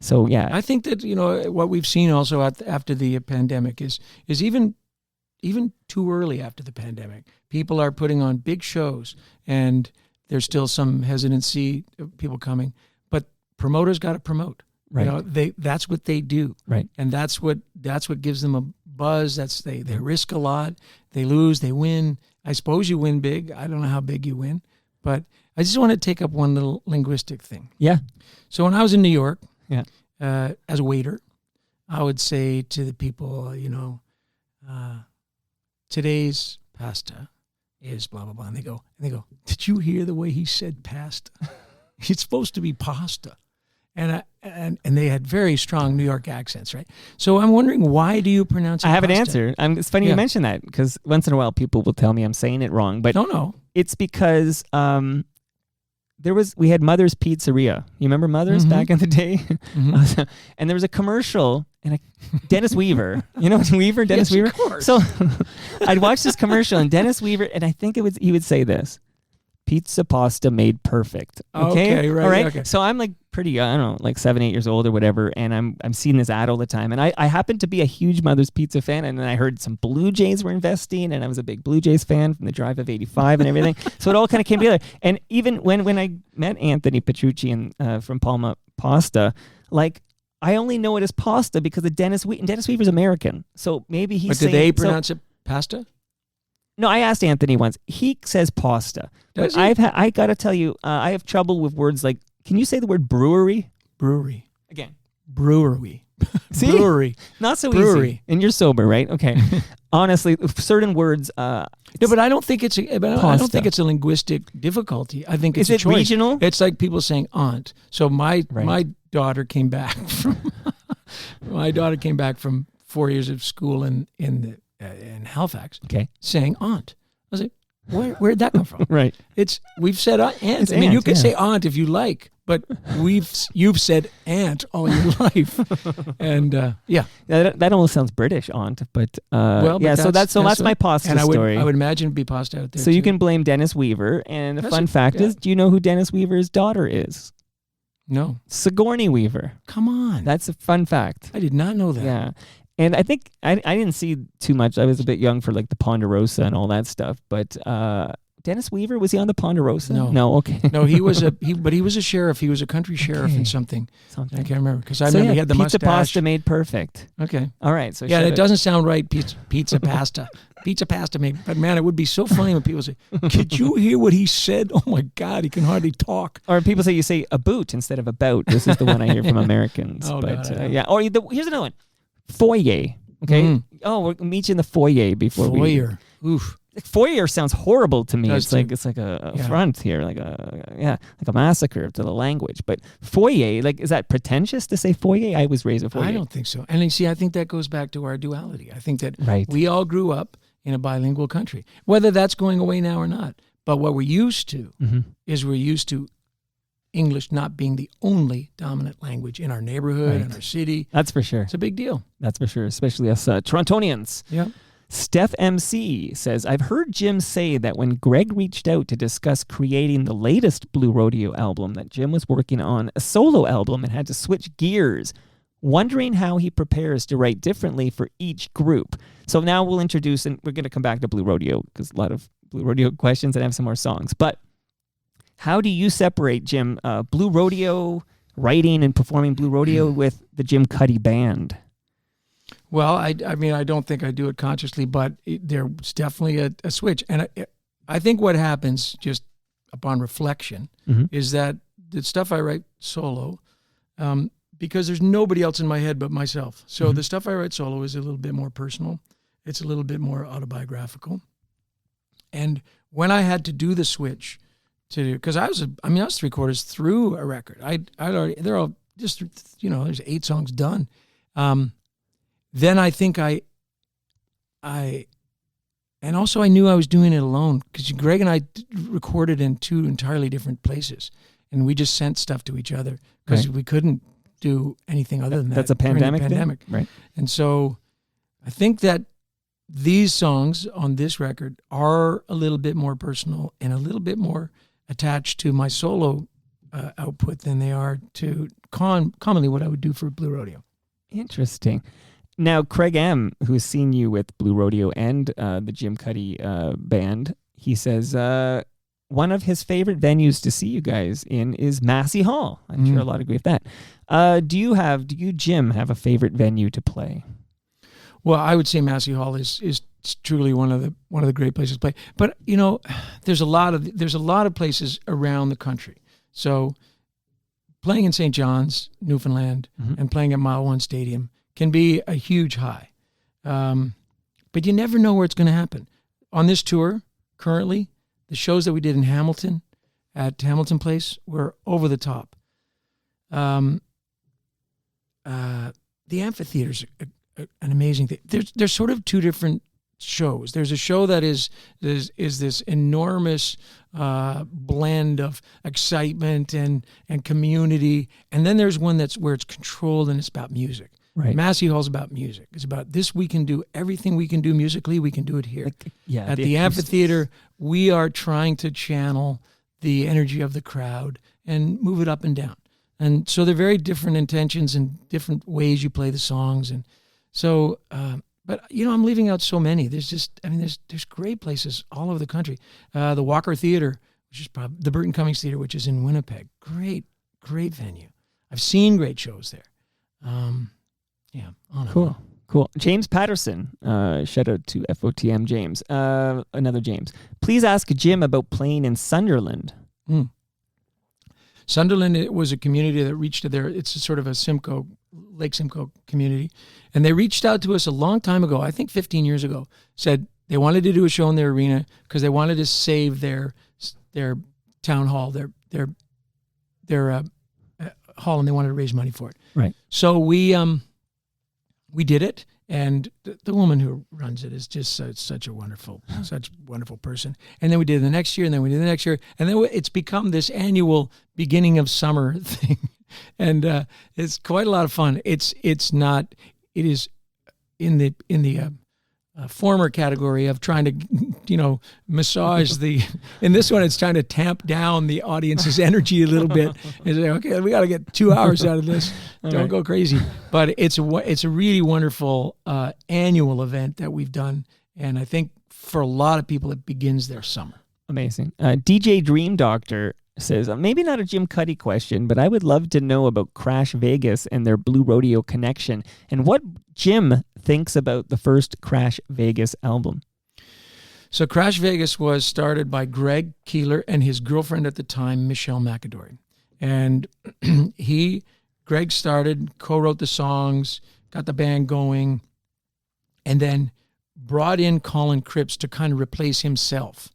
So yeah. I think that, what we've seen also after the pandemic is even too early after the pandemic. People are putting on big shows, and there's still some hesitancy of people coming. But promoters got to promote. Right. That's what they do. Right. And that's what gives them a buzz. They risk a lot. They lose. They win. I suppose you win big. I don't know how big you win, but I just want to take up one little linguistic thing. Yeah. So when I was in New York, Yeah. As a waiter, I would say to the people, today's pasta is blah, blah, blah. And they go, did you hear the way he said pasta? It's supposed to be pasta. And they had very strong New York accents, right? So I'm wondering, why do you pronounce it I have pasta? an answer. It's funny you mention that, because once in a while people will tell me I'm saying it wrong. But No. it's because we had Mother's Pizzeria. You remember Mother's back in the day? And there was a commercial, and Dennis Weaver. You know Weaver? Dennis Yes, Weaver? of course. So I'd watch this commercial, and Dennis Weaver, and I think he would say this: pizza pasta made perfect. Okay, Okay, right, all right. okay. So I'm like pretty, I don't know, like 7, 8 years old or whatever, and I'm seeing this ad all the time. And I happen to be a huge Mother's Pizza fan, and then I heard some Blue Jays were investing, and I was a big Blue Jays fan from the Drive of '85 and everything. So it all kind of came together. And even when I met Anthony Petrucci and from Palma Pasta, like I only know it as pasta because of Dennis Weaver. And Dennis Weaver's American, so maybe he's. But did they pronounce it pasta? No, I asked Anthony once. He says pasta. Does But he? I got to tell you, I have trouble with words like, can you say the word brewery? Brewery. Again. Brewery. See? Brewery. Not so Brewery. easy. And you're sober, right? Okay. Honestly, certain words. No, but I don't think it's I don't Pasta. think it's a linguistic difficulty. I think it's Is a it choice. regional? It's like people saying aunt. So my Right. daughter came back from 4 years of school in Halifax, Okay. saying aunt. I was like, where'd that come from? Right. We've said aunt. It's I mean, you aunt, can yeah. say aunt if you like, but you've said aunt all your life, and yeah. That almost sounds British, aunt, but Well, but yeah. So that's what- my pasta and story. I would imagine it'd be pasta out there. So you too. can blame Dennis Weaver. And the That's fun a- fact yeah. is, do you know who Dennis Weaver's daughter is? No, Sigourney Weaver. come on. That's a fun fact. I did not know that. Yeah. And I think I didn't see too much. I was a bit young for like the Ponderosa and all that stuff. But Dennis Weaver, was he on the Ponderosa? No. No, okay. No, he was but he was a sheriff. He was a country sheriff Okay. in something. Something. I can't remember because I So, remember yeah, he had the pizza mustache. pasta made perfect. Okay. All right. So Yeah, shout it out- doesn't sound right. Pizza pasta. Pizza pasta made. But man, it would be so funny when people say, "Did you hear what he said? Oh my God, he can hardly talk." Or people say you say a boot instead of about. This is the one I hear from Americans. Oh, but God, I know. yeah. Or here's another one. Foyer. Okay. Mm. Oh, we'll meet you in the foyer before we. Foyer. Oof. Foyer sounds horrible to me. Does It's like too. it's like a Yeah. front here, like a massacre to the language. But foyer, like, is that pretentious to say foyer? I was raised with foyer. I don't think so. And you see, I think that goes back to our duality. I think that Right. we all grew up in a bilingual country, whether that's going away now or not. But what we're used to is we're used to English not being the only dominant language in our neighborhood and Right. our city. That's for sure. It's a big deal. That's for sure, especially us Torontonians. Yeah. Steph MC says, I've heard Jim say that when Greg reached out to discuss creating the latest Blue Rodeo album, that Jim was working on a solo album and had to switch gears, wondering how he prepares to write differently for each group. So now we'll introduce, and we're going to come back to Blue Rodeo because a lot of Blue Rodeo questions and I have some more songs. But how do you separate, Jim, Blue Rodeo, writing and performing Blue Rodeo with the Jim Cuddy band? Well, I mean, I don't think I do it consciously, but there's definitely a switch. And I think what happens just upon reflection is that the stuff I write solo, because there's nobody else in my head but myself. So the stuff I write solo is a little bit more personal. It's a little bit more autobiographical. And when I had to do the switch because I was 3 quarters through a record. I'd already, they're all just, there's 8 songs done. Then I think and also I knew I was doing it alone because Greg and I recorded in 2 entirely different places, and we just sent stuff to each other because we couldn't do anything other than that. That's a during the pandemic thing? pandemic, Right. And so I think that these songs on this record are a little bit more personal and a little bit more attached to my solo output than they are to commonly what I would do for Blue Rodeo. Interesting. Now, Craig M., who's seen you with Blue Rodeo and the Jim Cuddy band, he says one of his favorite venues to see you guys in is Massey Hall. I'm sure a lot agree with that. Do you, Jim, have a favorite venue to play? Well, I would say Massey Hall is truly one of the great places to play. But there's a lot of places around the country. So playing in St. John's, Newfoundland, and playing at Mile One Stadium can be a huge high. But you never know where it's going to happen. On this tour, currently, the shows that we did in Hamilton, at Hamilton Place, were over the top. The amphitheater's an amazing thing. There's sort of 2 different shows. There's a show that is this enormous blend of excitement and community, and then there's one that's where it's controlled and it's about music. Right. Massey Hall's about music. It's about this. We can do everything we can do musically. We can do it here Yeah. at the amphitheater we are trying to channel the energy of the crowd and move it up and down. And so they're very different intentions and different ways you play the songs. And so, but I'm leaving out so many. There's great places all over the country. The Walker Theater, which is probably the Burton Cummings Theater, which is in Winnipeg. Great venue. I've seen great shows there. Cool. James Patterson, shout out to FOTM James. Another James. Please ask Jim about playing in Sunderland. Sunderland, it was a community that reached to there. It's a sort of a Lake Simcoe community. And they reached out to us a long time ago, I think 15 years ago, said they wanted to do a show in their arena because they wanted to save their town hall, their hall, and they wanted to raise money for it. Right. So we did it, and the woman who runs it is just such a wonderful person. And then we did it the next year, and then we did the next year, and then it's become this annual beginning of summer thing, and it's quite a lot of fun. It is in the former category of trying to, massage in this one, it's trying to tamp down the audience's energy a little bit and say, okay, we got to get 2 hours out of this. Don't go crazy. But it's a really wonderful annual event that we've done. And I think for a lot of people, it begins their summer. Amazing. DJ Dream Doctor says, maybe not a Jim Cuddy question, but I would love to know about Crash Vegas and their Blue Rodeo connection and what Jim thinks about the first Crash Vegas album. So Crash Vegas was started by Greg Keeler and his girlfriend at the time, Michelle McAdory. And Greg started, co-wrote the songs, got the band going, and then brought in Colin Cripps to kind of replace himself.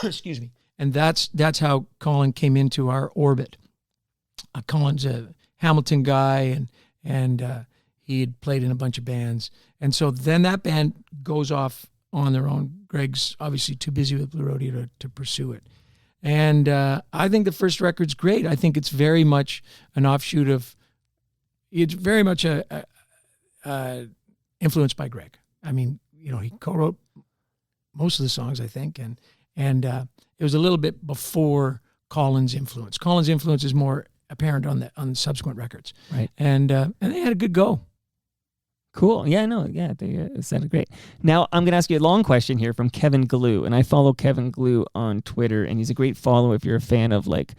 Excuse me. And that's how Colin came into our orbit. Colin's a Hamilton guy, and he had played in a bunch of bands. And so then that band goes off on their own. Greg's obviously too busy with Blue Rodeo to pursue it. And I think the first record's great. I think it's very much an offshoot of, it's very much influenced by Greg. I mean, he co-wrote most of the songs, I think, and it was a little bit before Colin's influence. Colin's influence is more apparent on subsequent records. Right. And they had a good go. Cool. Yeah, they sounded great. Now, I'm going to ask you a long question here from Kevin Glue, and I follow Kevin Glue on Twitter, and he's a great follow if you're a fan of, like,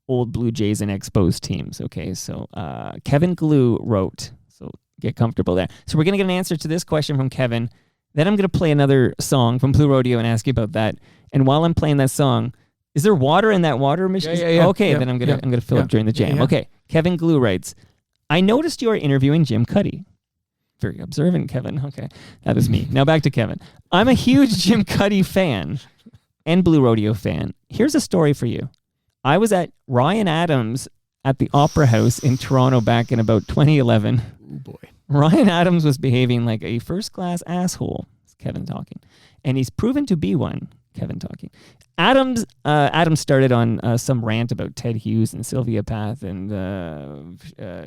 old Blue Jays and Expos teams, okay? So Kevin Glue wrote, so get comfortable there. So we're going to get an answer to this question from Kevin. Then I'm going to play another song from Blue Rodeo and ask you about that. And while I'm playing that song, is there water in that water machine? Yeah. Okay, then I'm gonna fill up during the jam. Yeah. Okay. Kevin Glue writes, I noticed you are interviewing Jim Cuddy. Very observant, Kevin. Okay, that is me. Now back to Kevin. I'm a huge Jim Cuddy fan and Blue Rodeo fan. Here's a story for you. I was at Ryan Adams at the Opera House in Toronto back in about 2011. Oh boy. Ryan Adams was behaving like a first-class asshole. It's Kevin talking. And he's proven to be one. Kevin talking. Adams started on some rant about Ted Hughes and Sylvia Plath, and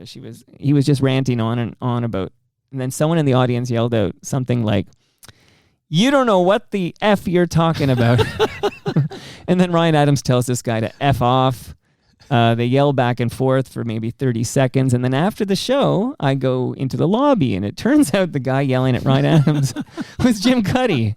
he was just ranting on and on about. And then someone in the audience yelled out something like, "You don't know what the F you're talking about." And then Ryan Adams tells this guy to F off. They yell back and forth for maybe 30 seconds. And then after the show, I go into the lobby, and it turns out the guy yelling at Ryan Adams was Jim Cuddy.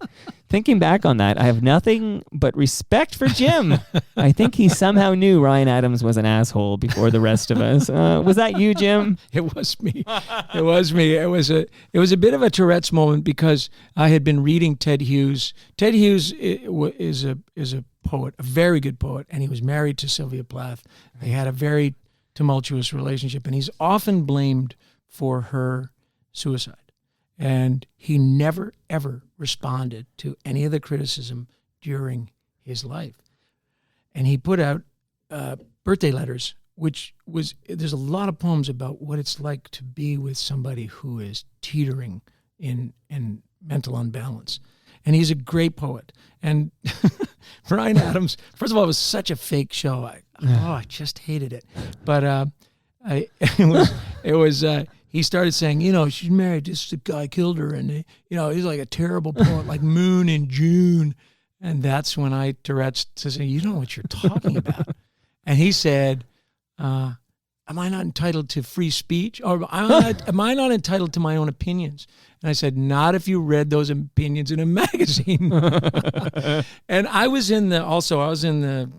Thinking back on that, I have nothing but respect for Jim. I think he somehow knew Ryan Adams was an asshole before the rest of us. Was that you, Jim? It was me. It was me. It was a bit of a Tourette's moment because I had been reading Ted Hughes. Ted Hughes is a poet, a very good poet, and he was married to Sylvia Plath. They had a very tumultuous relationship, and he's often blamed for her suicide. And he never, ever responded to any of the criticism during his life. And he put out birthday letters, there's a lot of poems about what it's like to be with somebody who is teetering in mental unbalance. And he's a great poet. And Ryan Adams, first of all, it was such a fake show. I just hated it. But he started saying, she's married, this guy killed her, and he's like a terrible poet, like Moon in June. And that's when I Tourette's to say, you don't know what you're talking about. And he said, am I not entitled to free speech? Or am I not entitled to my own opinions? And I said, not if you read those opinions in a magazine. And I was in the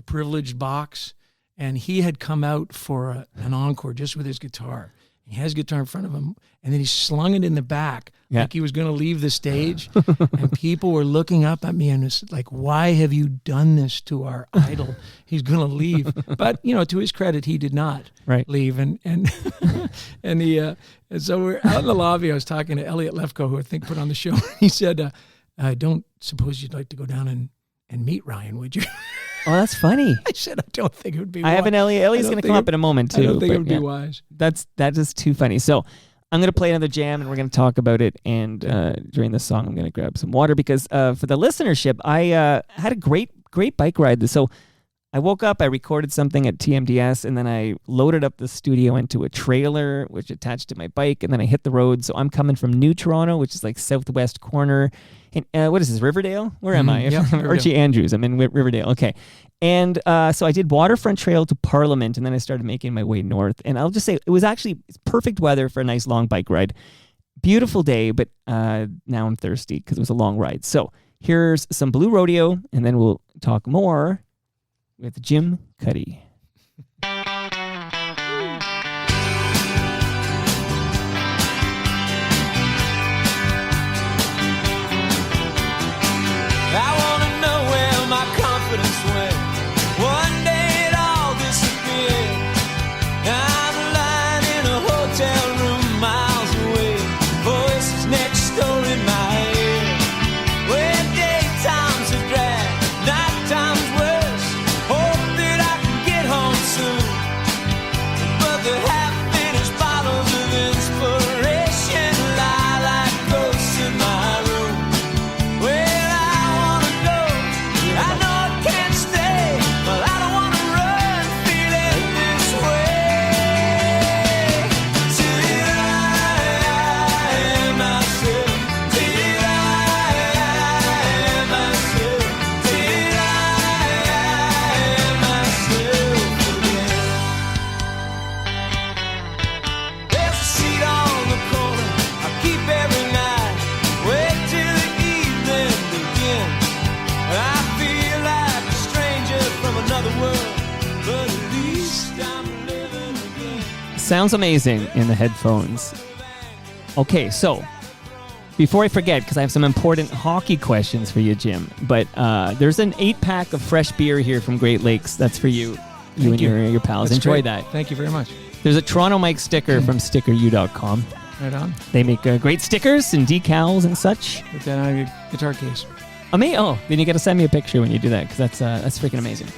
privileged box, and he had come out for an encore just with his guitar. He has his guitar in front of him, and then he slung it in the back like he was going to leave the stage. And people were looking up at me and was like, why have you done this to our idol? He's going to leave. But, to his credit, he did not leave. And so we're out in the lobby. I was talking to Elliot Lefko, who I think put on the show. He said, I don't suppose you'd like to go down and meet Ryan, would you? Oh, that's funny. I said, I don't think it would be wise. I have an Elliot. Elliot's going to come up in a moment, too. I don't think it would be wise. That is too funny. So I'm going to play another jam, and we're going to talk about it. And during the song, I'm going to grab some water because for the listenership, I had a great bike ride. So I woke up, I recorded something at TMDS, and then I loaded up the studio into a trailer, which attached to my bike, and then I hit the road. So I'm coming from New Toronto, which is like southwest corner. And what is this, Riverdale? Where am I? Yep, Archie Andrews. I'm in Riverdale. Okay. And so I did Waterfront Trail to Parliament, and then I started making my way north. And I'll just say it was actually perfect weather for a nice long bike ride. Beautiful day, but now I'm thirsty because it was a long ride. So here's some Blue Rodeo, and then we'll talk more with Jim Cuddy. I wanna know where my confidence went. One day it all disappeared. I'm lying in a hotel room miles away. Voices next door in my ear. Where daytime's a drag, nighttime's worse. Hope that I can get home soon. But the half-finished bottles of inspiration lie like ghosts in my room. Sounds amazing in the headphones. Okay, so before I forget, because I have some important hockey questions for you, Jim, but there's an 8-pack of fresh beer here from Great Lakes. That's for you and your pals. That's Enjoy great. That. Thank you very much. There's a Toronto Mike sticker from stickeru.com. Right on. They make great stickers and decals and such. Put that on your guitar case. Then you got to send me a picture when you do that, because that's freaking amazing.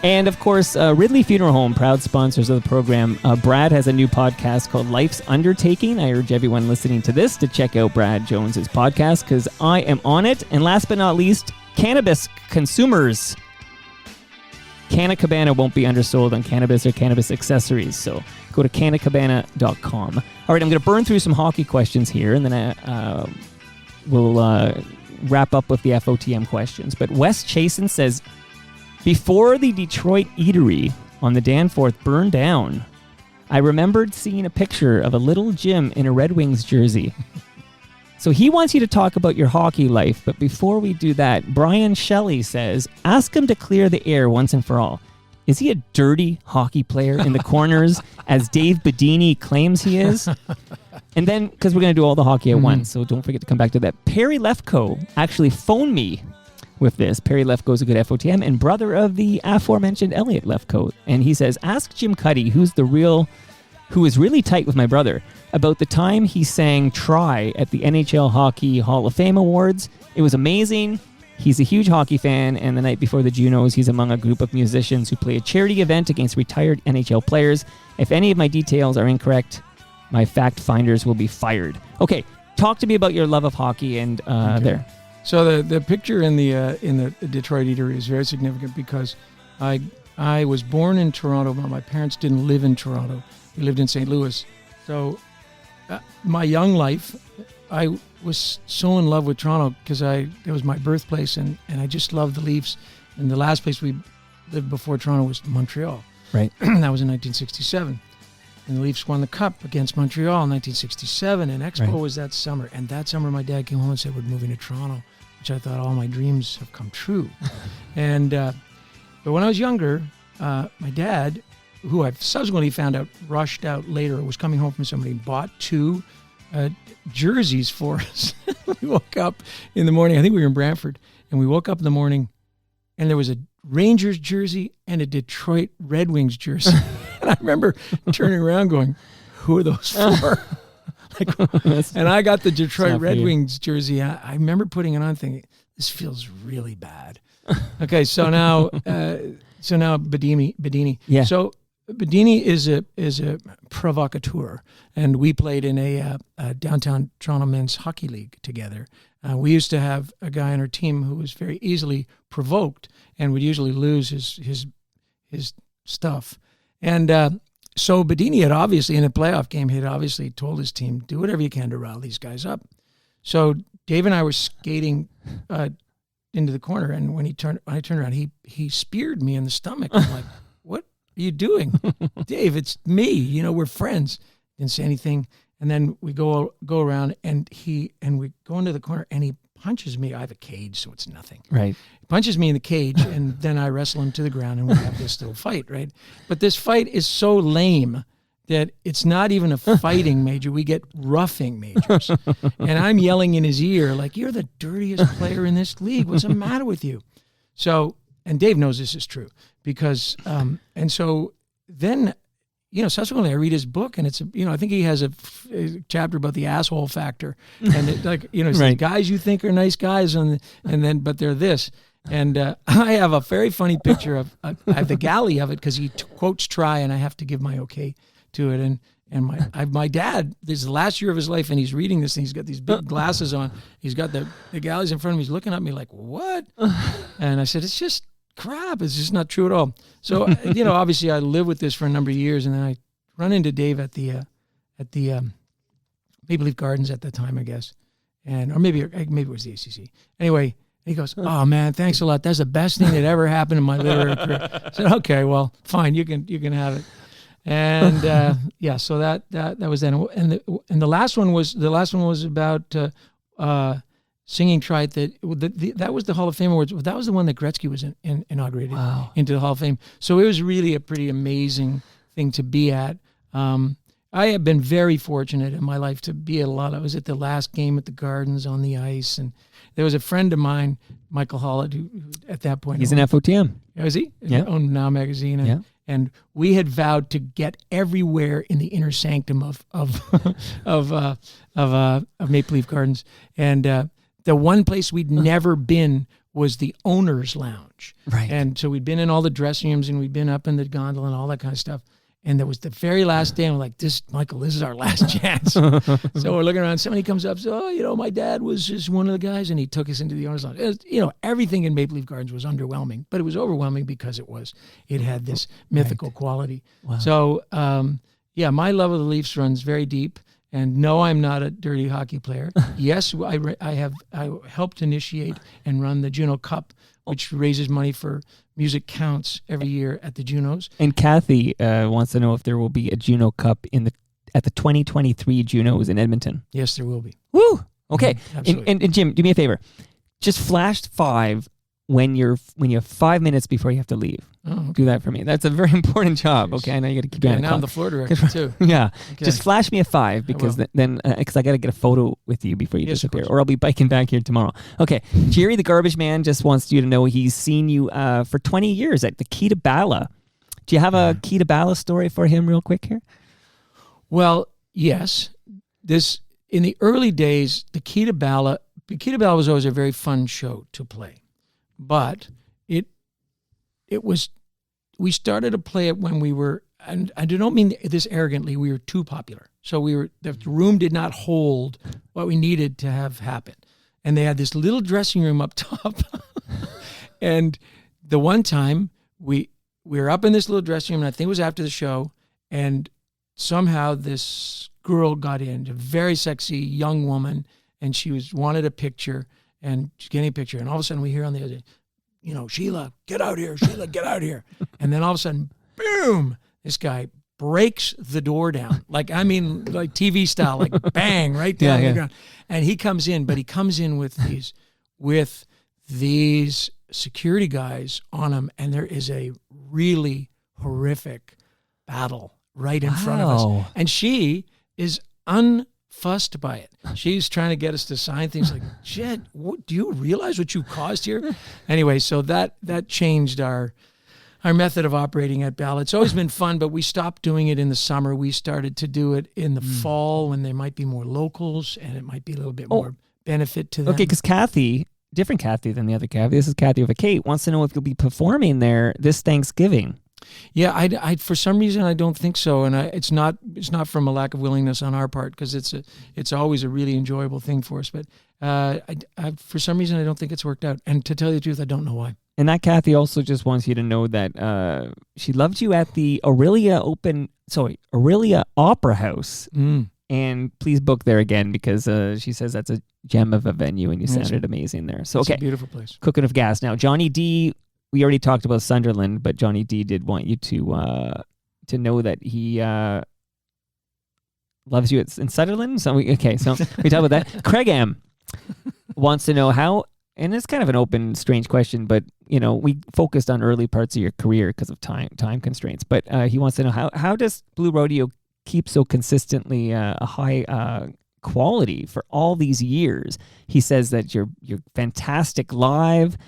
And, of course, Ridley Funeral Home, proud sponsors of the program. Brad has a new podcast called Life's Undertaking. I urge everyone listening to this to check out Brad Jones's podcast, because I am on it. And last but not least, cannabis consumers. Canna Cabana won't be undersold on cannabis or cannabis accessories, so go to cannacabana.com. All right, I'm going to burn through some hockey questions here, and then we'll wrap up with the FOTM questions. But Wes Chasen says, before the Detroit Eatery on the Danforth burned down, I remembered seeing a picture of a little Jim in a Red Wings jersey. So he wants you to talk about your hockey life, but before we do that, Brian Shelley says, ask him to clear the air once and for all. Is he a dirty hockey player in the corners, as Dave Bedini claims he is? And then, because we're going to do all the hockey at once, so don't forget to come back to that. Perry Lefko actually phoned me with this. Perry Lefko is a good FOTM and brother of the aforementioned Elliot Lefko. And he says, ask Jim Cuddy, who is really tight with my brother, about the time he sang Try at the NHL Hockey Hall of Fame Awards. It was amazing. He's a huge hockey fan, and the night before the Junos, he's among a group of musicians who play a charity event against retired NHL players. If any of my details are incorrect, my fact finders will be fired. Okay, talk to me about your love of hockey and there. So the picture in the Detroit Eatery is very significant because I was born in Toronto, but my parents didn't live in Toronto. We lived in St. Louis. So my young life, I was so in love with Toronto because it was my birthplace, and I just loved the Leafs. And the last place we lived before Toronto was Montreal. Right. That was in 1967. And the Leafs won the Cup against Montreal in 1967, and Expo was that summer. And that summer, my dad came home and said, we're moving to Toronto, which I thought all my dreams have come true. And but when I was younger, my dad, who I've subsequently found out rushed out later, was coming home from somebody, bought 2 jerseys for us. We woke up in the morning, I think we were in Brantford, and we woke up in the morning, and there was a Rangers jersey and a Detroit Red Wings jersey. And I remember turning around going, who are those for? And I got the Detroit Red Wings jersey. I remember putting it on thinking, this feels really bad. Okay, so now Bedini. Yeah. So Bedini is a provocateur, and we played in a downtown Toronto men's hockey league together. We used to have a guy on our team who was very easily provoked and would usually lose his stuff. And so Bedini had obviously, in a playoff game, he had obviously told his team, do whatever you can to rile these guys up. So Dave and I were skating into the corner, and when I turned around, he speared me in the stomach. I'm like, what are you doing? Dave, it's me. We're friends. Didn't say anything. And then we go around, and we go into the corner, and he punches me. I have a cage, so it's nothing. Right. He punches me in the cage, and then I wrestle him to the ground, and we have this little fight, right? But this fight is so lame that it's not even a fighting major. We get roughing majors. And I'm yelling in his ear, like, you're the dirtiest player in this league. What's the matter with you? So, and Dave knows this is true because, and so then, subsequently I read his book, and it's, I think he has a chapter about the asshole factor. And it's like, guys you think are nice guys, but they're this. And I have a very funny picture of, I have the galley of it because he quotes Try, and I have to give my okay to it. And my dad, this is the last year of his life, and he's reading this, and he's got these big glasses on. He's got the galleys in front of him. He's looking at me like, what? And I said, it's just crap. It's just not true at all. So, obviously I lived with this for a number of years, and then I run into Dave at the Maple Leaf Gardens at the time, I guess. Or maybe it was the ACC. Anyway, he goes, oh man, thanks a lot. That's the best thing that ever happened in my literary career. I said, okay, well, fine, you can have it. And so that was then. And the last one was about singing Trite. That was the Hall of Fame Awards. That was the one that Gretzky was inaugurated into the Hall of Fame. So it was really a pretty amazing thing to be at. I have been very fortunate in my life to be at a lot. I was at the last game at the Gardens on the ice, and there was a friend of mine, Michael Hollett, who at that point he's an FOTM. Was he? Yeah. Owned Now Magazine. And we had vowed to get everywhere in the inner sanctum of Maple Leaf Gardens. And the one place we'd never been was the owner's lounge. Right. And so we'd been in all the dressing rooms, and we'd been up in the gondola and all that kind of stuff. And there was the very last day, and we're like, Michael, this is our last chance. So we're looking around. Somebody comes up, says, my dad was just one of the guys, and he took us into the owner's lounge. Everything in Maple Leaf Gardens was underwhelming, but it was overwhelming because it had this mythical quality. Wow. So, my love of the Leafs runs very deep. And no, I'm not a dirty hockey player. Yes, I helped initiate and run the Juno Cup, which raises money for Music Counts every year at the Junos. And Kathy wants to know if there will be a Juno Cup at the 2023 Junos in Edmonton. Yes, there will be. Woo! Okay. Absolutely. And Jim, do me a favor. Just flash 5 when you have 5 minutes before you have to leave. Oh, okay. Do that for me. That's a very important job. Okay, I know you got to keep going. Now I'm the floor director too. Yeah, okay. Just flash me a 5 because then because I got to get a photo with you before you disappear, or I'll be biking back here tomorrow. Okay, Jerry the Garbage Man just wants you to know he's seen you for 20 years at the Key to Bala. Do you have a Key to Bala story for him, real quick here? Well, yes. This in the early days, the Key to Bala was always a very fun show to play, but we started to play it when we were, and I do not mean this arrogantly, we were too popular. So the room did not hold what we needed to have happen. And they had this little dressing room up top. And the one time we were up in this little dressing room, and I think it was after the show, and somehow this girl got in, a very sexy young woman, and she wanted a picture, and she's getting a picture, and all of a sudden we hear on the other, Sheila, get out here, Sheila, get out here. And then all of a sudden, boom, this guy breaks the door down. Like TV style, like bang, right down the ground. And he comes in, but he comes in with these security guys on him, and there is a really horrific battle right in front of us. And she is unfussed by it. She's trying to get us to sign things like, shit, do you realize what you caused here? Anyway, so that changed our method of operating at Bell. It's always been fun, but we stopped doing it in the summer. We started to do it in the fall when there might be more locals and it might be a little bit more benefit to them. Okay, because Kathy, different Kathy than the other Kathy, this is Kathy with a Kate, wants to know if you'll be performing there this Thanksgiving. Yeah, I for some reason I don't think so, and it's not from a lack of willingness on our part, because it's always a really enjoyable thing for us. But I for some reason I don't think it's worked out, and to tell you the truth, I don't know why. And that Kathy also just wants you to know that she loved you at the Aurelia Opera House, and please book there again, because she says that's a gem of a venue, and you sounded amazing there. So it's a beautiful place. Cooking of gas. Now Johnny D. We already talked about Sunderland, but Johnny D did want you to know that he loves you in Sunderland. So we talk about that. Craig M wants to know how, and it's kind of an open, strange question, but we focused on early parts of your career because of time constraints. But he wants to know how does Blue Rodeo keep so consistently a high quality for all these years? He says that you're fantastic live,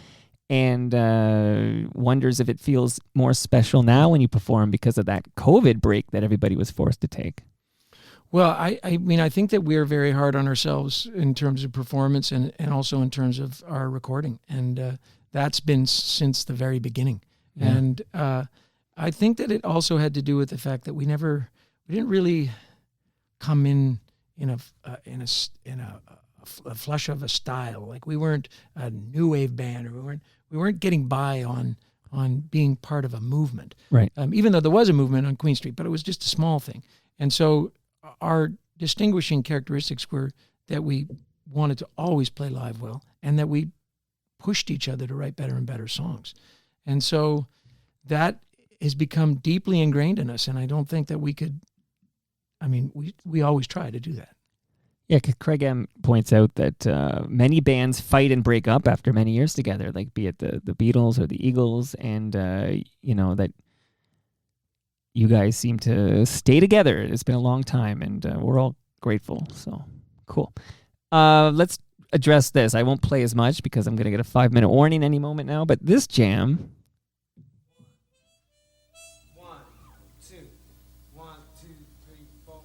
and wonders if it feels more special now when you perform because of that COVID break that everybody was forced to take. Well, I mean, I think that we're very hard on ourselves in terms of performance and also in terms of our recording. And that's been since the very beginning. Yeah. And I think that it also had to do with the fact that we didn't really come in a flush of a style. Like, we weren't a new wave band, or we weren't getting by on being part of a movement. Right. Even though there was a movement on Queen Street, but it was just a small thing. And so our distinguishing characteristics were that we wanted to always play live well, and that we pushed each other to write better and better songs. And so that has become deeply ingrained in us. And I don't think that we could, we always try to do that. Yeah, because Craig M. points out that many bands fight and break up after many years together, like be it the Beatles or the Eagles, and that you guys seem to stay together. It's been a long time, and we're all grateful. So cool. Let's address this. I won't play as much because I'm going to get a 5-minute warning any moment now, but this jam... 1, 2, 1, 2, 3, 4.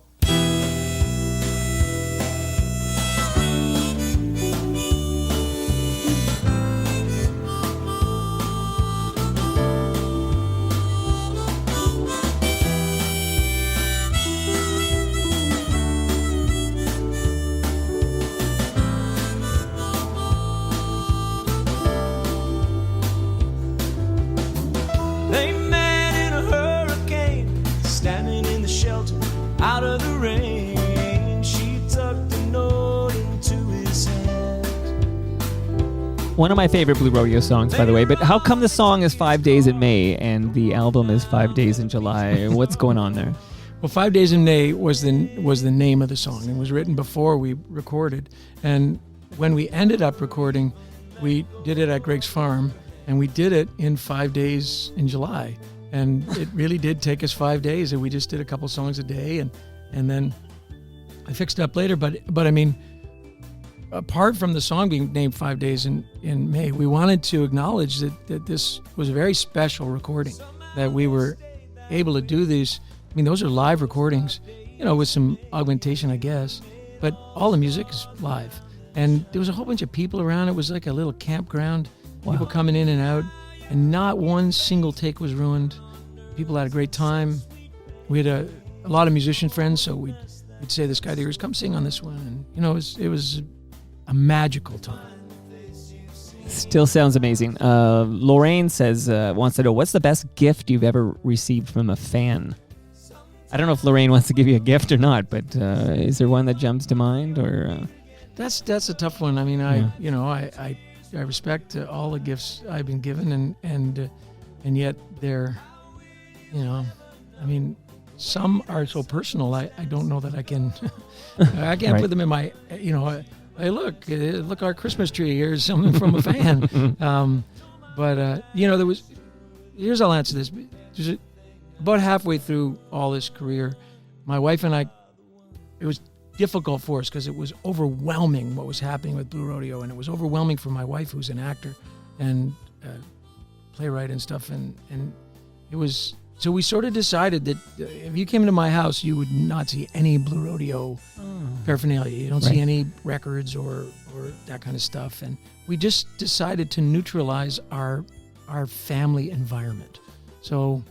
They met in a hurricane, standing in the shelter, out of the rain. She tucked a note into his hand. One of my favorite Blue Rodeo songs, by the way, but how come the song is 5 Days in May and the album is 5 Days in July? What's going on there? Well, 5 Days in May was the name of the song. It was written before we recorded. And when we ended up recording, we did it at Greg's farm, and we did it in 5 days in July. And it really did take us 5 days, and we just did a couple songs a day, and then I fixed it up later. But I mean, apart from the song being named 5 Days in May, we wanted to acknowledge that this was a very special recording, that we were able to do these. I mean, those are live recordings, with some augmentation, I guess, but all the music is live. And there was a whole bunch of people around. It was like a little campground. Wow. People coming in and out, and not one single take was ruined. People had a great time. We had a lot of musician friends, so we'd say this guy there was, come sing on this one, and it was a magical time. Still sounds amazing. Lorraine says wants to know, what's the best gift you've ever received from a fan? I don't know if Lorraine wants to give you a gift or not, but is there one that jumps to mind? Or That's a tough one. I mean, I respect all the gifts I've been given, and yet they're, I mean, some are so personal. I don't know that I can I can't put them in my hey, look our Christmas tree. Here's something from a fan. Here's I'll answer this. About halfway through all this career, my wife and I, it was difficult for us because it was overwhelming what was happening with Blue Rodeo, and it was overwhelming for my wife, who's an actor and playwright and stuff, and it was. So we sort of decided that if you came to my house, you would not see any Blue Rodeo paraphernalia. You don't see any records or that kind of stuff, and we just decided to neutralize our family environment. So.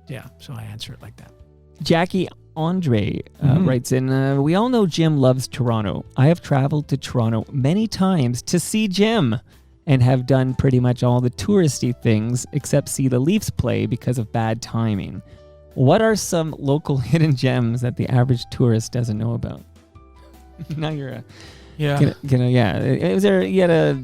Yeah, so I answer it like that. Jackie Andre writes in, we all know Jim loves Toronto. I have traveled to Toronto many times to see Jim and have done pretty much all the touristy things except see the Leafs play because of bad timing. What are some local hidden gems that the average tourist doesn't know about? Now you're a... Yeah. Is there yet a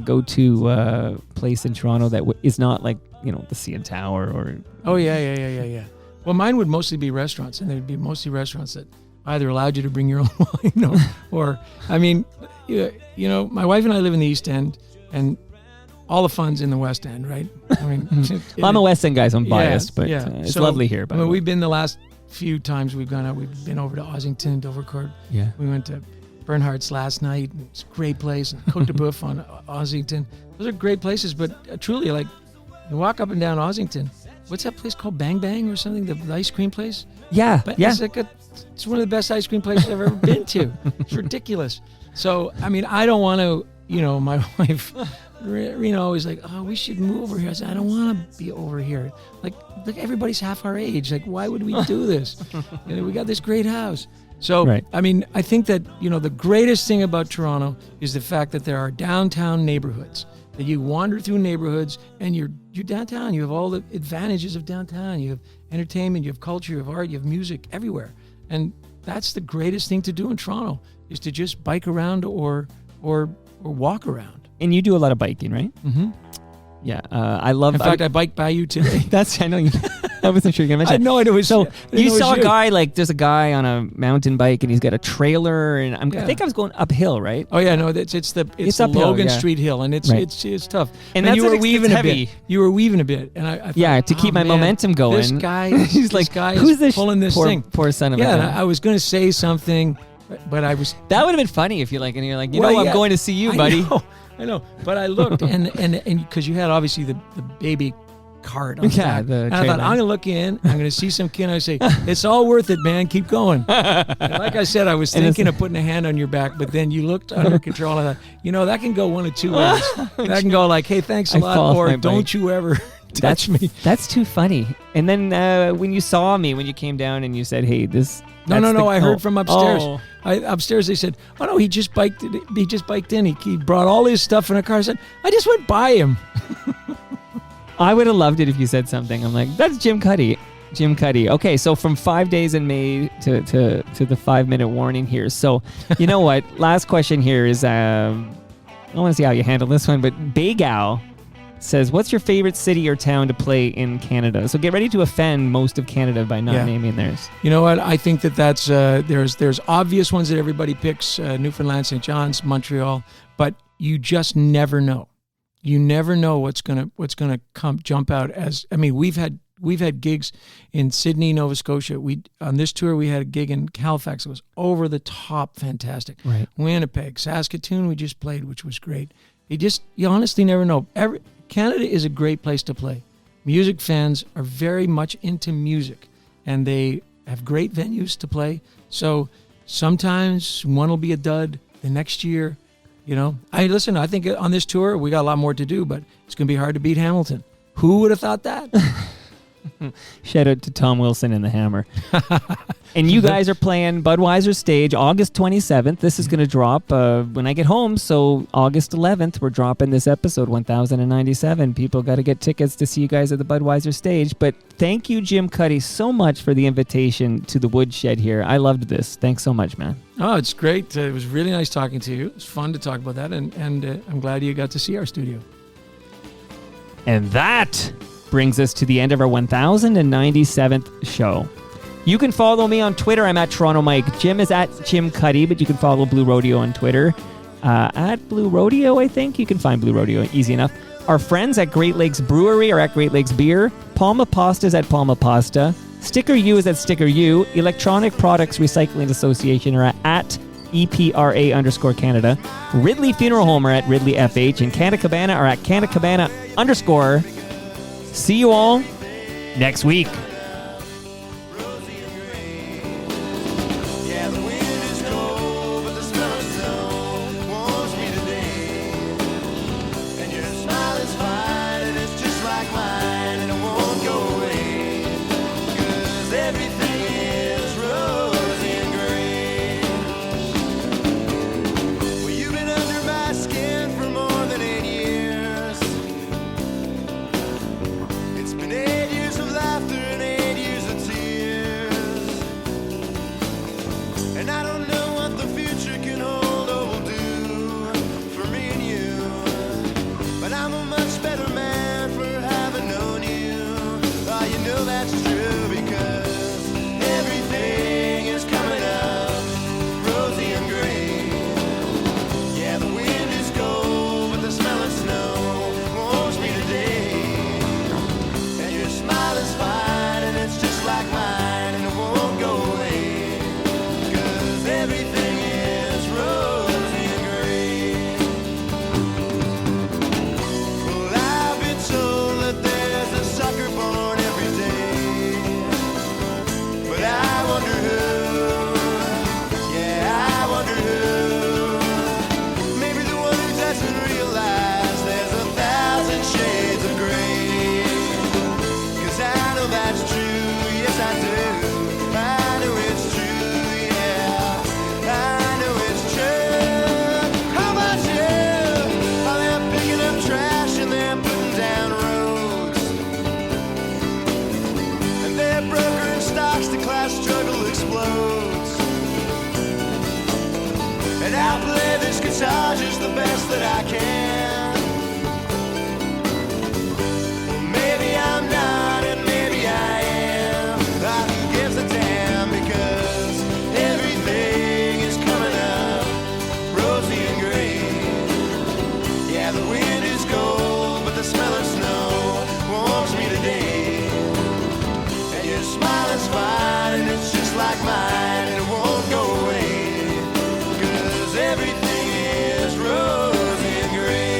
go-to place in Toronto that is not like, the CN Tower or... Oh, yeah. Well, mine would mostly be restaurants, and they'd be mostly restaurants that either allowed you to bring your own wine or I mean, my wife and I live in the East End, and all the fun's in the West End, right? I mean... I'm a West End guy, so I'm biased, but it's lovely here. I mean, we've been the last few times we've gone out, we've been over to Ossington, Dovercourt. Yeah. We went to... Bernhardt's last night. It's a great place. And Côte de Boeuf on Ossington. Those are great places, but truly, like, you walk up and down Ossington. What's that place called? Bang Bang or something? The ice cream place? Yeah, but yeah. It's one of the best ice cream places I've ever been to. It's ridiculous. So, I mean, I don't want to, my wife, Rena always like, oh, we should move over here. I said, I don't want to be over here. Like, everybody's half our age. Like, why would we do this? We got this great house. So, I mean, I think that, the greatest thing about Toronto is the fact that there are downtown neighborhoods, that you wander through neighborhoods and you're downtown. You have all the advantages of downtown. You have entertainment, you have culture, you have art, you have music everywhere. And that's the greatest thing to do in Toronto, is to just bike around or walk around. And you do a lot of biking, right? Mm-hmm. Yeah, I love... In fact, I biked by you today. I know you... I wasn't sure you were going to mention. I know it was... So you saw a guy, there's a guy on a mountain bike, and he's got a trailer, and I think I was going uphill, right? Oh, yeah, no, it's the uphill, Logan Street Hill, and it's tough. And that's you were weaving heavy. A bit. You were weaving a bit, and I thought, to keep my momentum going. This guy, who's this pulling this thing? Poor son of a gun. gun. I was going to say something, but I was... That would have been funny if you're like, I'm going to see you, buddy. I know, but I looked, and because you had obviously the baby cart on the back. And I thought, I'm going to look in, I'm going to see some kid, and I say, it's all worth it, man, keep going. And like I said, I was thinking of putting a hand on your back, but then you looked under control, and I thought, that can go one of two ways. That can go like, hey, thanks a lot, or don't you ever touch me. That's too funny. And then when you saw me, when you came down and you said, hey, this... No, I heard from upstairs. Upstairs they said, oh no, he just biked in. He brought all his stuff in a car. I said, I just went by him. I would have loved it if you said something. I'm like, that's Jim Cuddy. Jim Cuddy. Okay, so from 5 days in May to the 5-minute warning here. So, you know what? Last question here is, I want to see how you handle this one, but Baygal says, what's your favorite city or town to play in Canada? So get ready to offend most of Canada by not naming theirs. You know what? I think that's there's obvious ones that everybody picks, Newfoundland, St. John's, Montreal, but you just never know. You never know what's gonna jump out as. I mean, we've had gigs in Sydney, Nova Scotia. On this tour we had a gig in Halifax. It was over the top fantastic. Right. Winnipeg, Saskatoon we just played, which was great. You honestly never know. Canada is a great place to play. Music fans are very much into music, and they have great venues to play. So sometimes one will be a dud. The next year, I think on this tour we got a lot more to do, but it's going to be hard to beat Hamilton. Who would have thought that? Shout out to Tom Wilson and the Hammer. And you guys are playing Budweiser Stage August 27th. This is going to drop when I get home. So August 11th, we're dropping this episode 1097. People got to get tickets to see you guys at the Budweiser Stage. But thank you, Jim Cuddy, so much for the invitation to the Woodshed here. I loved this. Thanks so much, man. Oh, it's great. It was really nice talking to you. It was fun to talk about that, and I'm glad you got to see our studio. And that brings us to the end of our 1097th show. You can follow me on Twitter. I'm at Toronto Mike. Jim is at Jim Cuddy, but you can follow Blue Rodeo on Twitter. At Blue Rodeo, I think. You can find Blue Rodeo easy enough. Our friends at Great Lakes Brewery are at Great Lakes Beer. Palma Pasta is at Palma Pasta. Sticker U is at Sticker U. Electronic Products Recycling Association are at EPRA_Canada. Ridley Funeral Home are at Ridley FH. And Canna Cabana are at Canna Cabana _. See you all next week. Just the best that I can. Well, maybe I'm not, and maybe I am. Who gives a damn? Because everything is coming up rosy and green. Yeah, the wind is cold, but the smell of snow warms me today. And your smile is fine, and it's just like mine, and it won't go away. 'Cause everything rosy and green.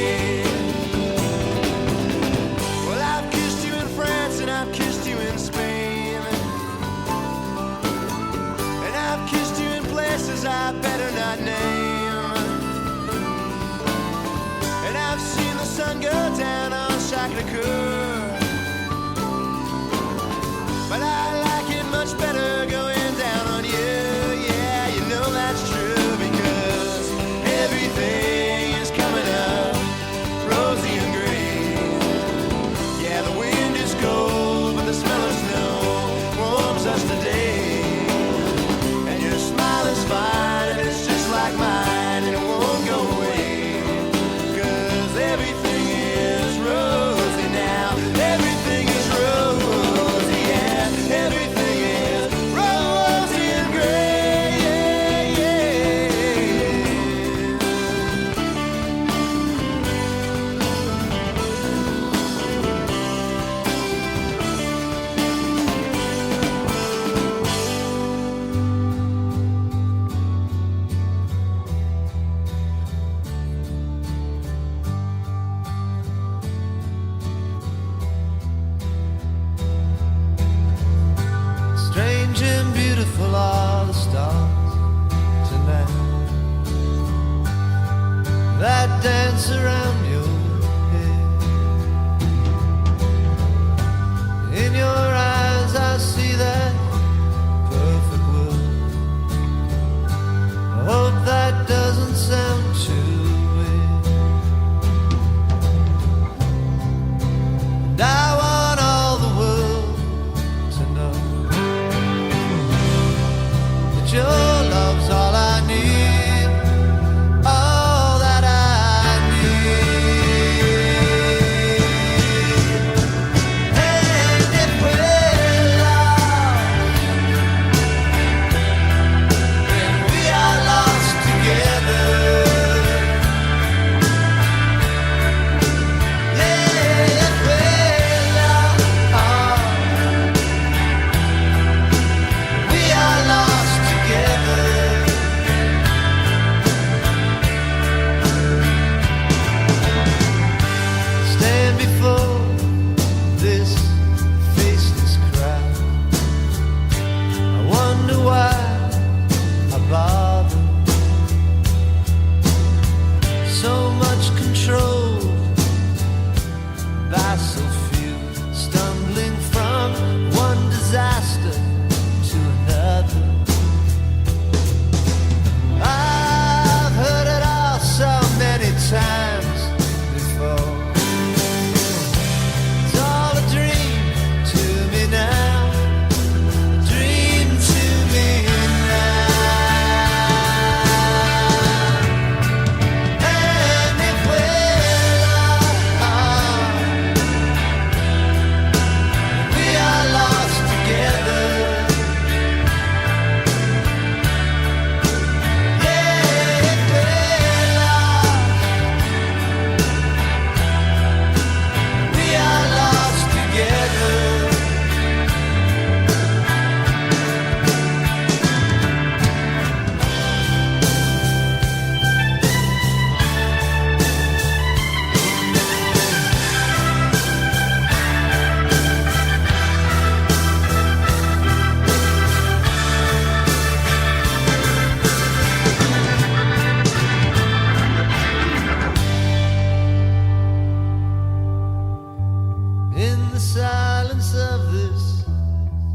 In the silence of this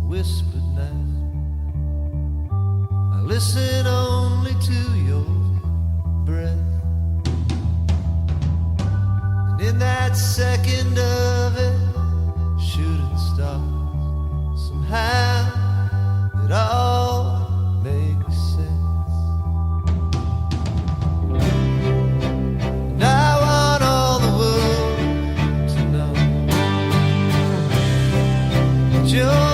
whispered night, I listen only to your breath. And in that second of it, shooting stars, somehow it all makes sense. And I want all the world to know that you're